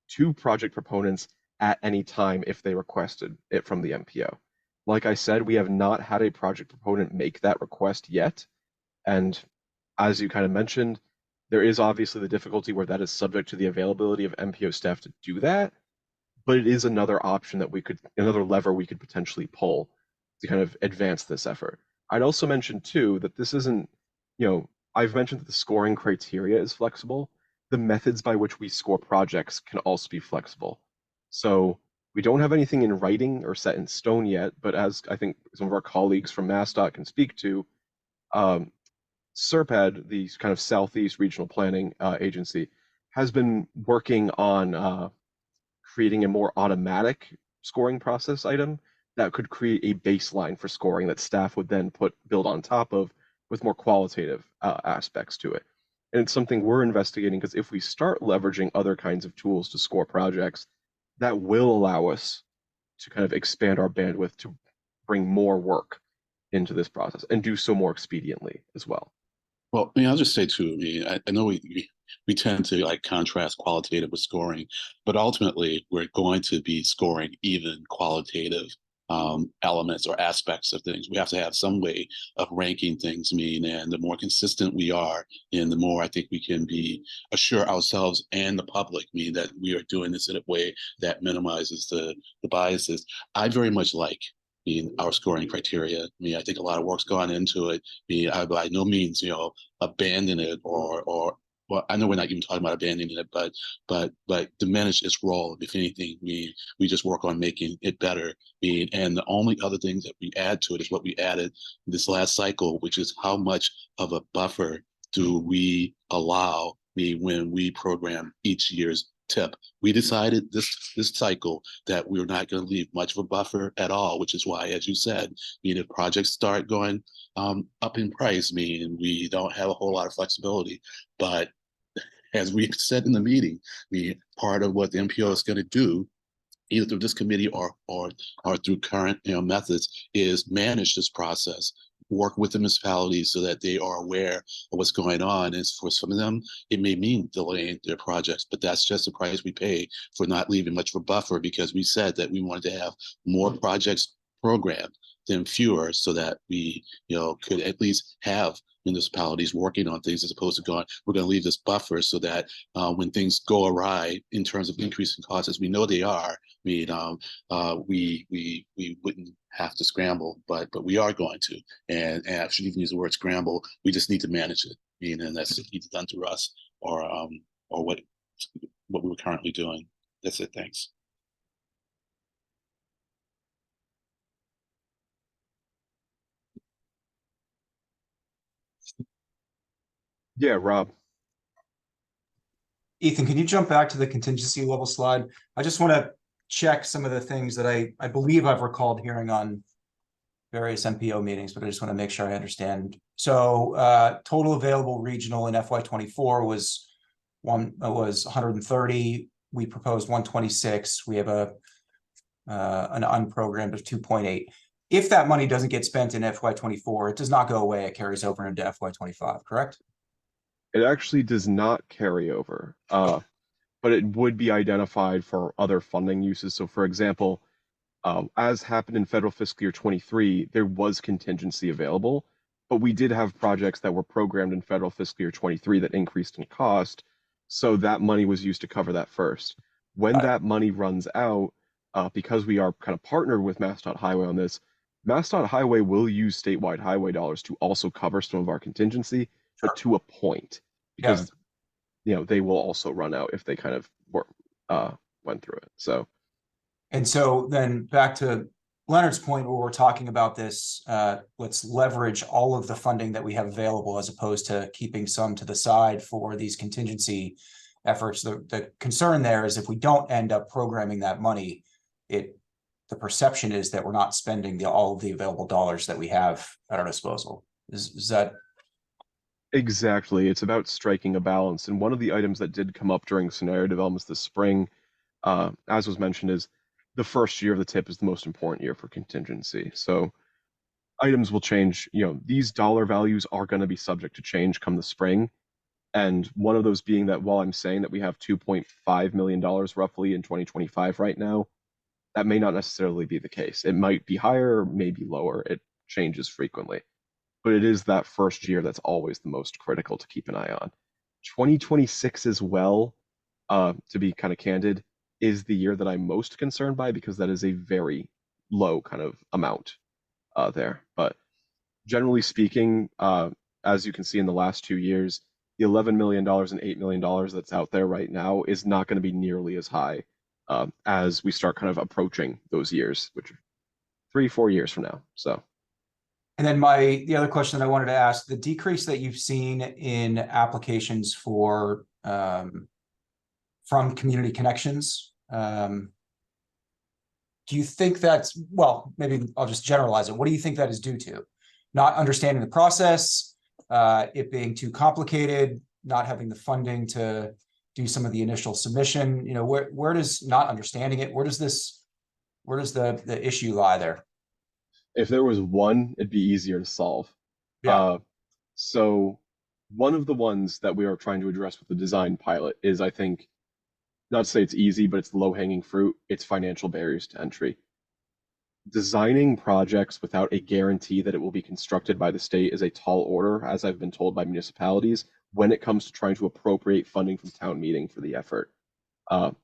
to project proponents at any time if they requested it from the MPO. Like I said, we have not had a project proponent make that request yet. And as you kind of mentioned, there is obviously the difficulty where that is subject to the availability of MPO staff to do that, but it is another option that another lever we could potentially pull to kind of advance this effort. I'd also mention too that this isn't, I've mentioned that the scoring criteria is flexible. The methods by which we score projects can also be flexible. So we don't have anything in writing or set in stone yet, but as I think some of our colleagues from MassDOT can speak to, SERPAD, the kind of Southeast Regional Planning Agency, has been working on creating a more automatic scoring process item that could create a baseline for scoring that staff would then build on top of with more qualitative aspects to it. And it's something we're investigating because if we start leveraging other kinds of tools to score projects, that will allow us to kind of expand our bandwidth to bring more work into this process and do so more expediently as well. Well, I'll just say too, I know we tend to like contrast qualitative with scoring, but ultimately we're going to be scoring even qualitative elements or aspects of things. We have to have some way of ranking things, and the more consistent we are, and the more I think we can assure ourselves and the public, that we are doing this in a way that minimizes the biases. I very much like our scoring criteria. I think a lot of work's gone into it. I by no means, abandon it or well, I know we're not even talking about abandoning it, but diminish its role. If anything, we just work on making it better. And the only other thing that we add to it is what we added this last cycle, which is how much of a buffer do we allow when we program each year's TIP. We decided this cycle that we're not going to leave much of a buffer at all, which is why, as you said, if projects start going up in price, we don't have a whole lot of flexibility. But as we said in the meeting, part of what the MPO is going to do, either through this committee or through current methods, is manage this process, work with the municipalities so that they are aware of what's going on. And for some of them, it may mean delaying their projects, but that's just the price we pay for not leaving much of a buffer, because we said that we wanted to have more projects programmed than fewer, so that we could at least have municipalities working on things, as opposed to going, we're going to leave this buffer so that when things go awry in terms of increasing costs, as we know they are, we wouldn't have to scramble, but we are going to, and I shouldn't even use the word scramble. We just need to manage it, and that's either done through us or what we were currently doing. That's it. Thanks. Yeah, Rob. Ethan, can you jump back to the contingency level slide? I just want to check some of the things that I believe I've recalled hearing on various MPO meetings, but I just want to make sure I understand. So total available regional in FY24 was 130. we proposed 126. We have an unprogrammed of 2.8. If that money doesn't get spent in FY24, it does not go away. It carries over into FY25, correct? It actually does not carry over, but it would be identified for other funding uses. So, for example, as happened in federal fiscal year 23, there was contingency available, but we did have projects that were programmed in federal fiscal year 23 that increased in cost. So that money was used to cover that first. When that money runs out, because we are kind of partnered with MassDOT Highway on this, MassDOT Highway will use statewide highway dollars to also cover some of our contingency, but to a point, because they will also run out if they kind of went through it. And so then back to Leonard's point where we're talking about this, let's leverage all of the funding that we have available as opposed to keeping some to the side for these contingency efforts. The concern there is if we don't end up programming that money, the perception is that we're not spending all of the available dollars that we have at our disposal. Is that? Exactly. It's about striking a balance. And one of the items that did come up during scenario developments this spring, as was mentioned, is the first year of the TIP is the most important year for contingency. So items will change. These dollar values are going to be subject to change come the spring. And one of those being that while I'm saying that we have $2.5 million roughly in 2025 right now, that may not necessarily be the case. It might be higher, or maybe lower. It changes frequently. But it is that first year that's always the most critical to keep an eye on. 2026 as well, to be kind of candid, is the year that I'm most concerned by because that is a very low kind of amount there. But generally speaking, as you can see in the last 2 years, the $11 million and $8 million that's out there right now is not going to be nearly as high as we start kind of approaching those years, which are 3-4 years from now. So. And then the other question that I wanted to ask, the decrease that you've seen in applications for from community connections, do you think that's, well, maybe I'll just generalize it. What do you think that is due to? Not understanding the process, it being too complicated, not having the funding to do some of the initial submission? Where does not understanding it, where does the issue lie there? If there was one, it'd be easier to solve. Yeah. So one of the ones that we are trying to address with the design pilot is, I think, not to say it's easy, but it's low-hanging fruit. It's financial barriers to entry. Designing projects without a guarantee that it will be constructed by the state is a tall order, as I've been told by municipalities, when it comes to trying to appropriate funding from town meeting for the effort.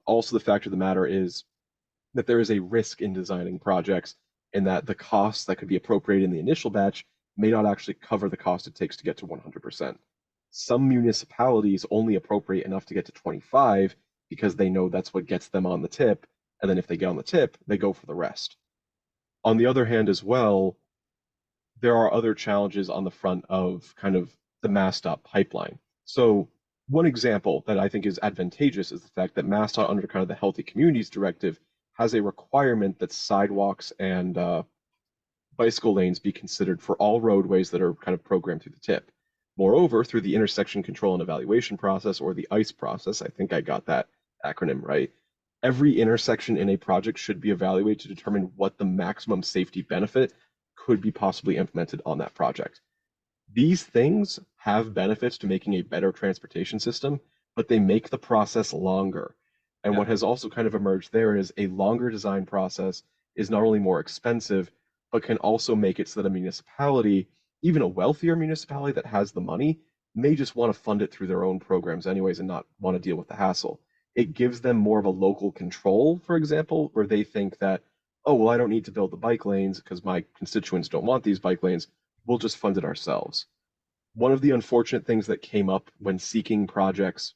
Also, the fact of the matter is that there is a risk in designing projects in that the costs that could be appropriated in the initial batch may not actually cover the cost it takes to get to 100%. Some municipalities only appropriate enough to get to 25 because they know that's what gets them on the tip, and then if they get on the tip, they go for the rest. On the other hand as well, there are other challenges on the front of kind of the MassDOT pipeline. So one example that I think is advantageous is the fact that MassDOT, under kind of the Healthy Communities Directive, has a requirement that sidewalks and bicycle lanes be considered for all roadways that are kind of programmed through the TIP. Moreover, through the Intersection Control and Evaluation Process, or the ICE process, I think I got that acronym right, every intersection in a project should be evaluated to determine what the maximum safety benefit could be possibly implemented on that project. These things have benefits to making a better transportation system, but they make the process longer. And what has also kind of emerged there is a longer design process is not only more expensive, but can also make it so that a municipality, even a wealthier municipality that has the money, may just want to fund it through their own programs anyways and not want to deal with the hassle. It gives them more of a local control, for example, where they think that, oh, well, I don't need to build the bike lanes because my constituents don't want these bike lanes. We'll just fund it ourselves. One of the unfortunate things that came up when seeking projects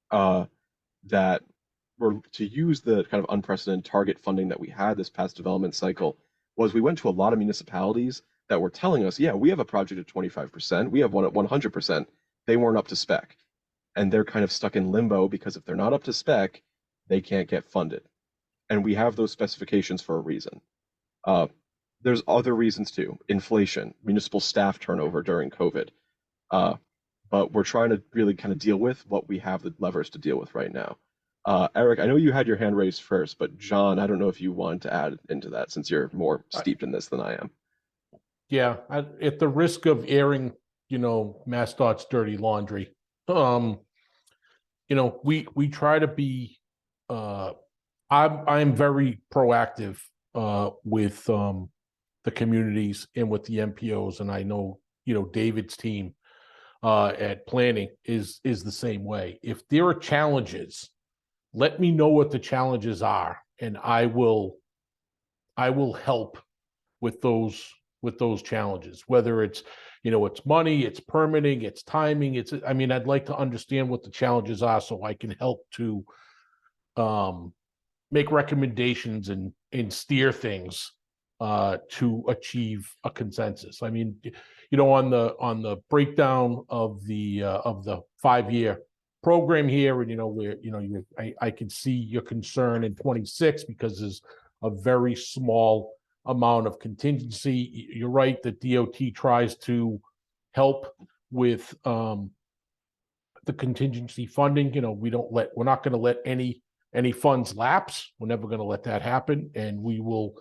that were to use the kind of unprecedented target funding that we had this past development cycle was we went to a lot of municipalities that were telling us, yeah, we have a project at 25%, we have one at 100%. They weren't up to spec. And they're kind of stuck in limbo because if they're not up to spec, they can't get funded. And we have those specifications for a reason. There's other reasons too. Inflation, municipal staff turnover during COVID. But we're trying to really kind of deal with what we have the levers to deal with right now. Eric, I know you had your hand raised first, but John, I don't know if you wanted to add into that since you're more steeped in this than I am. Yeah, at the risk of airing, MassDOT's dirty laundry, we try to be. I'm very proactive with the communities and with the MPOs, and I know David's team at planning is the same way. If there are challenges, let me know what the challenges are, and I will help with those challenges, whether it's it's money, it's permitting, it's timing, I'd like to understand what the challenges are so I can help to make recommendations and steer things to achieve a consensus. On the breakdown of the 5-year program here, and where I can see your concern in 26 because there's a very small amount of contingency. You're right that DOT tries to help with the contingency funding. We're not going to let any funds lapse. We're never going to let that happen, and we will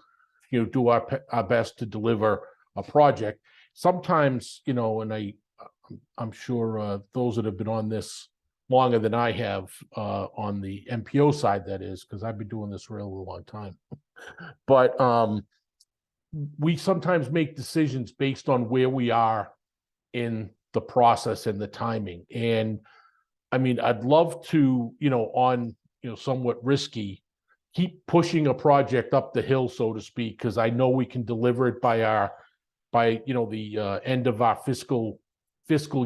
do our best to deliver a project. Sometimes, and I'm sure those that have been on this longer than I have on the MPO side, that is, because I've been doing this for a really long time. But we sometimes make decisions based on where we are in the process and the timing. And I'd love to, on somewhat risky, keep pushing a project up the hill, so to speak, because I know we can deliver it by the end of our fiscal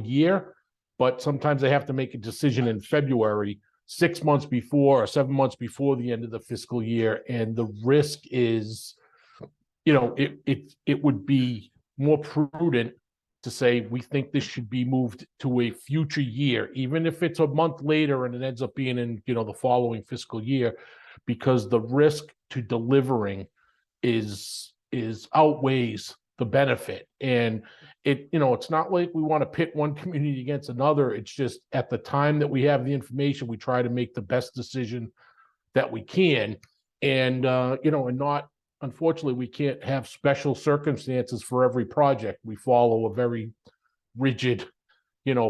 year. But sometimes I have to make a decision in February, 6 months before or 7 months before the end of the fiscal year, and the risk is, it would be more prudent to say we think this should be moved to a future year, even if it's a month later and it ends up being in the following fiscal year, because the risk to delivering is outweighs the benefit. And it's not like we want to pit one community against another. It's just at the time that we have the information, we try to make the best decision that we can. And and not, unfortunately, we can't have special circumstances for every project. We follow a very rigid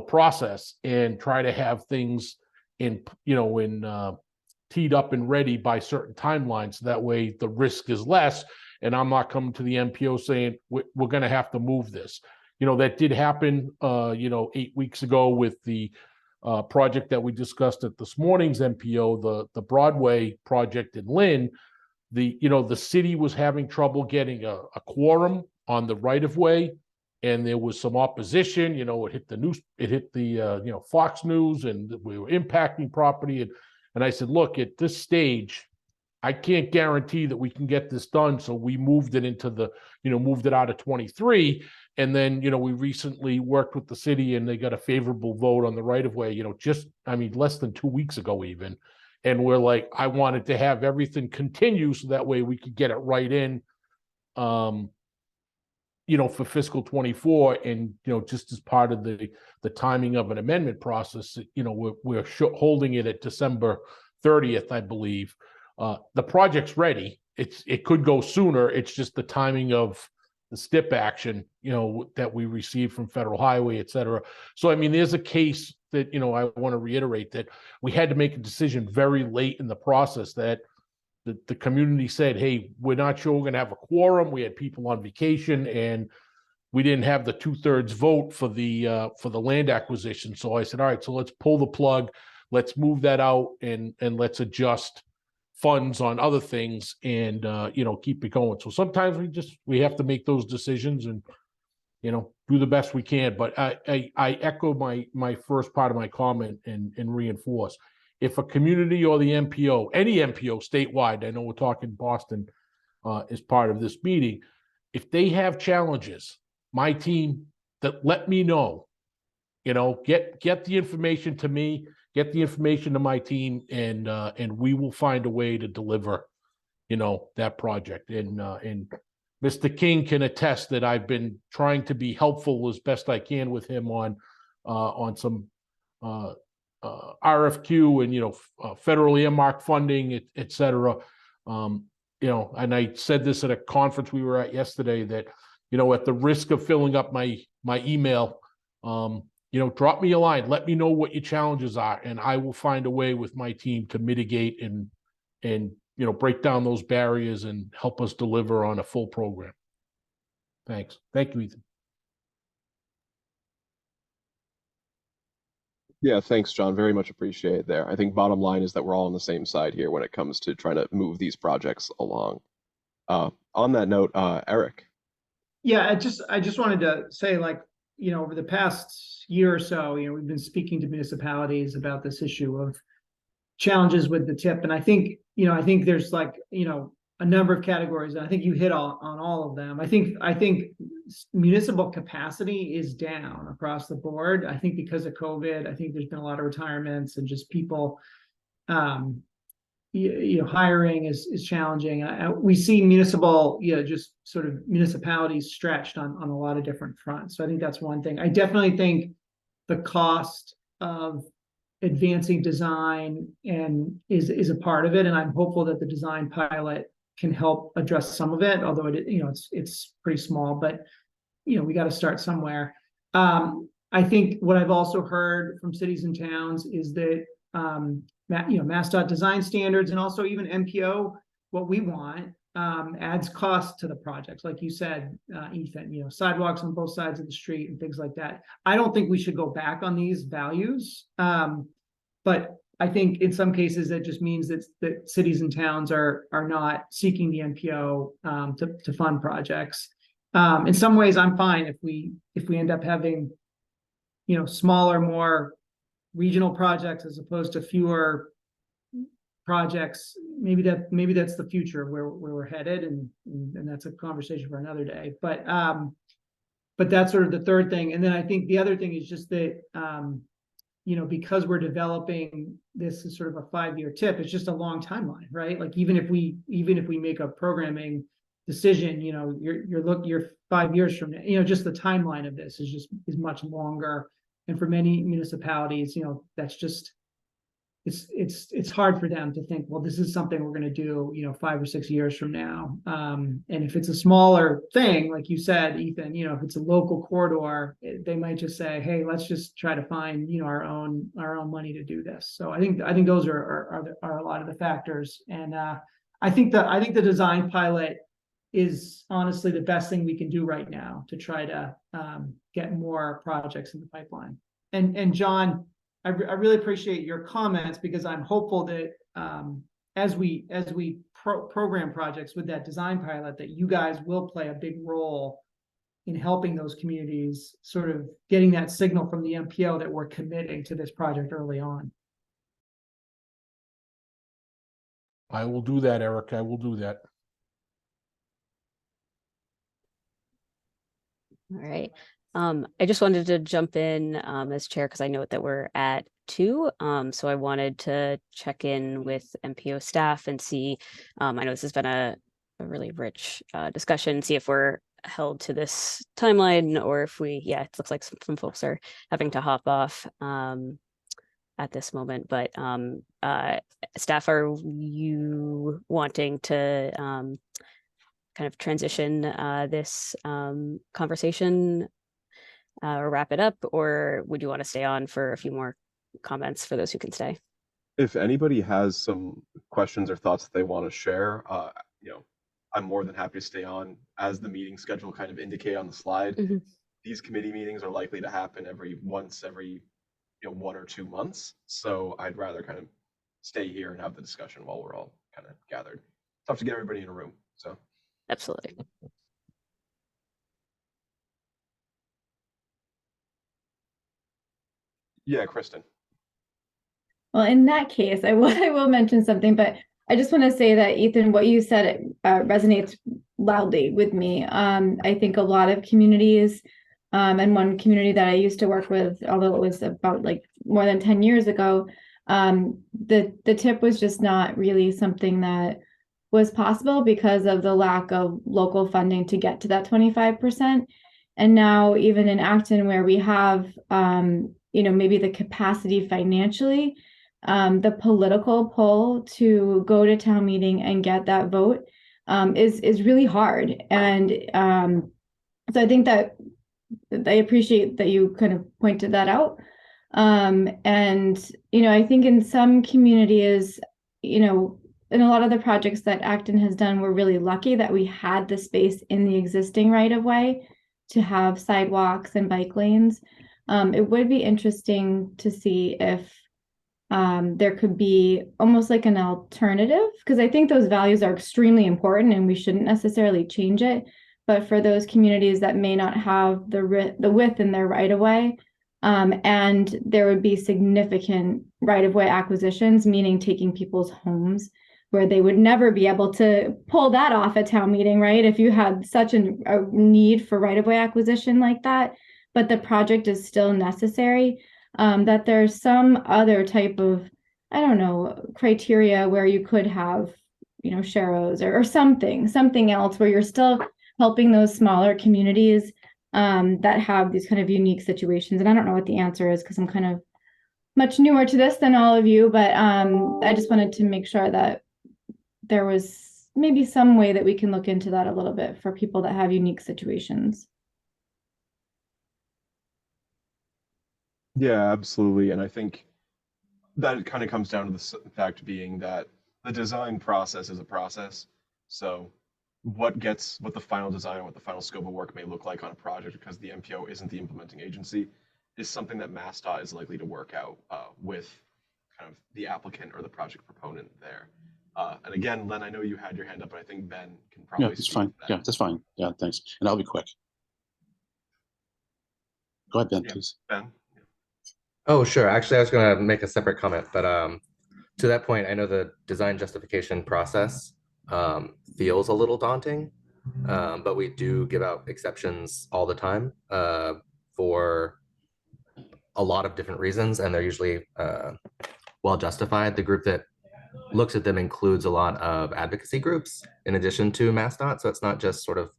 process and try to have things in teed up and ready by certain timelines. So that way the risk is less, and I'm not coming to the MPO saying we're going to have to move this. That did happen 8 weeks ago with the project that we discussed at this morning's MPO, the Broadway project in Lynn. The city was having trouble getting a quorum on the right of way, and there was some opposition. It hit the news, it hit the Fox News, and we were impacting property. And I said, look, at this stage, I can't guarantee that we can get this done. So we moved it into moved it out of 23. And then, we recently worked with the city and they got a favorable vote on the right of way, less than 2 weeks ago even. And we're like, I wanted to have everything continue so that way we could get it right in, for fiscal 24. And, just as part of the timing of an amendment process, we're holding it at December 30th, I believe. The project's ready. It could go sooner. It's just the timing of the STIP action, that we received from Federal Highway, et cetera. So, there's a case that, I want to reiterate that we had to make a decision very late in the process that the community said, hey, we're not sure we're going to have a quorum. We had people on vacation and we didn't have the 2/3 vote for the land acquisition. So I said, all right, so let's pull the plug. Let's move that out and let's adjust funds on other things and keep it going. So sometimes we have to make those decisions and do the best we can. But I echo my first part of my comment and reinforce, if a community or the MPO, any MPO statewide, I know we're talking Boston as part of this meeting, if they have challenges, my team, that let me know, get the information to me, get the information to my team, and we will find a way to deliver, that project. And Mr. King can attest that I've been trying to be helpful as best I can with him on some RFQ and, federal earmark funding, et cetera. And I said this at a conference we were at yesterday that, at the risk of filling up my email, drop me a line, let me know what your challenges are, and I will find a way with my team to mitigate and break down those barriers and help us deliver on a full program. Thanks. Thank you, Ethan. Yeah, thanks, John. Very much appreciate it there. I think bottom line is that we're all on the same side here when it comes to trying to move these projects along. On that note, Eric. Yeah, I just wanted to say, like, over the past year or so, we've been speaking to municipalities about this issue of challenges with the tip. And I think there's a number of categories, and I think you hit on all of them. I think municipal capacity is down across the board. I think because of COVID, I think there's been a lot of retirements and just people, hiring is challenging. We see just sort of municipalities stretched on a lot of different fronts. So I think that's one thing. I definitely think the cost of advancing design is a part of it, and I'm hopeful that the design pilot can help address some of it, although it's pretty small, but we got to start somewhere. I think what I've also heard from cities and towns is that MassDOT design standards and also even MPO, what we want, adds cost to the projects, like you said, Ethan. Sidewalks on both sides of the street and things like that. I don't think we should go back on these values, but I think in some cases it just means that cities and towns are not seeking the MPO to fund projects. In some ways, I'm fine if we end up having smaller, more regional projects as opposed to fewer projects. Maybe that's the future of where we're headed, and that's a conversation for another day. But that's sort of the third thing. And then I think the other thing is just that because we're developing this as sort of a 5-year tip, it's just a long timeline, right? Like even if we make a programming decision, you're 5 years from now, just the timeline of this is much longer. And for many municipalities, that's just, it's hard for them to think, well, this is something we're going to do, 5 or 6 years from now. And if it's a smaller thing, like you said, Ethan, if it's a local corridor, they might just say, hey, let's just try to find, our own money to do this. So I think those are a lot of the factors. And I think the design pilot is honestly the best thing we can do right now to try to get more projects in the pipeline. And John, I really appreciate your comments, because I'm hopeful that as we program projects with that design pilot, that you guys will play a big role in helping those communities sort of getting that signal from the MPO that we're committing to this project early on. I will do that, Eric. I will do that. All right. I just wanted to jump in as chair because I know that we're at 2. So I wanted to check in with MPO staff and see, I know this has been a really rich discussion, see if we're held to this timeline or if it looks like some folks are having to hop off at this moment. But staff, are you wanting to kind of transition this conversation or wrap it up, or would you want to stay on for a few more comments for those who can stay? If anybody has some questions or thoughts that they want to share, I'm more than happy to stay on as the meeting schedule kind of indicate on the slide. Mm-hmm. These committee meetings are likely to happen every 1 or 2 months. So I'd rather kind of stay here and have the discussion while we're all kind of gathered. Tough to get everybody in a room. So Absolutely. Yeah, Kristen. Well, in that case, I will mention something, but I just want to say that, Ethan, what you said resonates loudly with me. I think a lot of communities, and one community that I used to work with, although it was about more than 10 years ago, the tip was just not really something that was possible because of the lack of local funding to get to that 25%. And now even in Acton, where we have maybe the capacity financially, the political pull to go to town meeting and get that vote is really hard. And so I think that I appreciate that you kind of pointed that out. And, I think in some communities, in a lot of the projects that Acton has done, we're really lucky that we had the space in the existing right of way to have sidewalks and bike lanes. It would be interesting to see if there could be almost like an alternative, because I think those values are extremely important and we shouldn't necessarily change it. But for those communities that may not have the width in their right of way, and there would be significant right of way acquisitions, meaning taking people's homes where they would never be able to pull that off at town meeting, right? If you had such a need for right of way acquisition like that, but the project is still necessary, that there's some other type of, I don't know, criteria where you could have, sharrows or something else where you're still helping those smaller communities that have these kind of unique situations. And I don't know what the answer is because I'm kind of much newer to this than all of you, but I just wanted to make sure that there was maybe some way that we can look into that a little bit for people that have unique situations. Yeah, absolutely. And I think that kind of comes down to the fact being that the design process is a process. So what the final design, what the final scope of work may look like on a project, because the MPO isn't the implementing agency, is something that MassDOT is likely to work out with kind of the applicant or the project proponent there. And again, Len, I know you had your hand up, but I think Ben can probably. Yeah, that's fine. Yeah, that's fine. Yeah, thanks. And I'll be quick. Go ahead, Ben, please. Ben. Oh, sure. Actually, I was going to make a separate comment, but to that point, I know the design justification process feels a little daunting, but we do give out exceptions all the time for a lot of different reasons, and they're usually well justified. The group that looks at them includes a lot of advocacy groups in addition to MassDOT, so it's not just sort of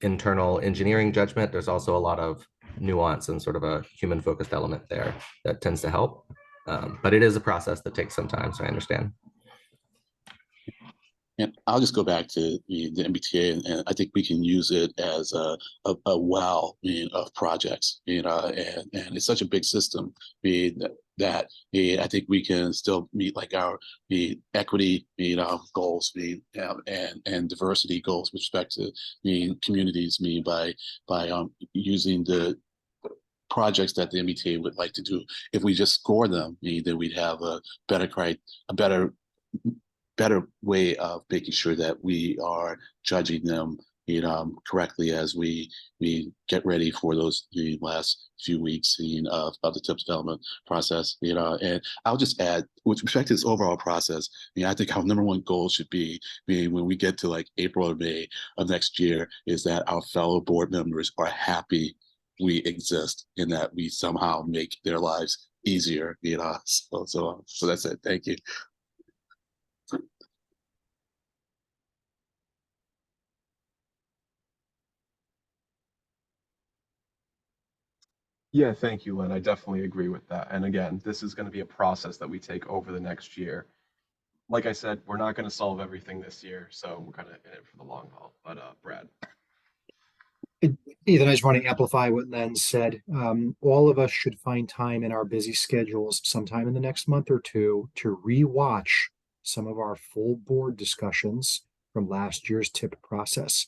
internal engineering judgment. There's also a lot of nuance and sort of a human focused element there that tends to help. But it is a process that takes some time, so I understand. And I'll just go back to the MBTA, and I think we can use it as a well of projects, and it's such a big system that I think we can still meet like our equity goals and diversity goals with respect to communities by using the projects that the MBTA would like to do. If we just score them, then we'd have a better way of making sure that we are judging them correctly as we get ready for the last few weeks of the TIP development process. And I'll just add, with respect to this overall process, I think our number one goal should be when we get to like April or May of next year, is that our fellow board members are happy we exist and that we somehow make their lives easier. So that's it. Thank you. Yeah, thank you, Len. I definitely agree with that. And again, this is going to be a process that we take over the next year. Like I said, we're not going to solve everything this year, so we're kind of in it for the long haul. But Brad. Ethan, I just want to amplify what Len said. All of us should find time in our busy schedules sometime in the next month or two to rewatch some of our full board discussions from last year's TIP process.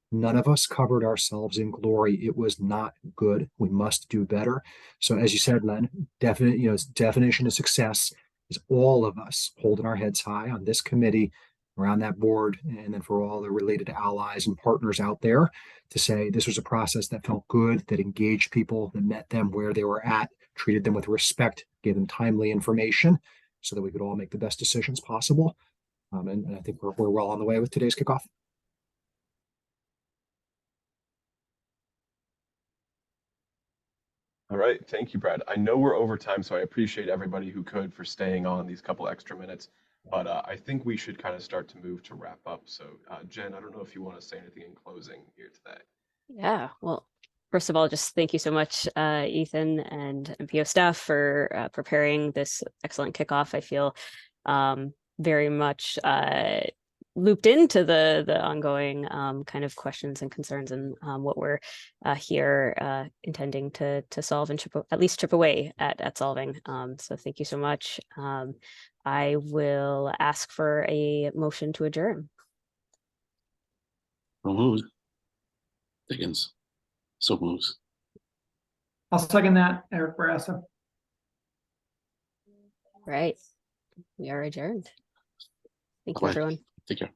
None of us covered ourselves in glory. It was not good. We must do better. So as you said, Len, definition of success is all of us holding our heads high on this committee, around that board, and then for all the related allies and partners out there to say this was a process that felt good, that engaged people, that met them where they were at, treated them with respect, gave them timely information so that we could all make the best decisions possible. And I think we're well on the way with today's kickoff. All right, thank you, Brad. I know we're over time, so I appreciate everybody who could for staying on these couple extra minutes. But I think we should kind of start to move to wrap up. So Jen, I don't know if you want to say anything in closing here today. Yeah, well, first of all, just thank you so much, Ethan and MPO staff for preparing this excellent kickoff. I feel very much looped into the ongoing kind of questions and concerns and what we're here intending to solve and at least chip away at solving. So thank you so much. I will ask for a motion to adjourn. So moved. Diggins. So moves. I'll second that, Eric Barassa. Right. We are adjourned. Thank you, Bye-bye. everyone. Take care.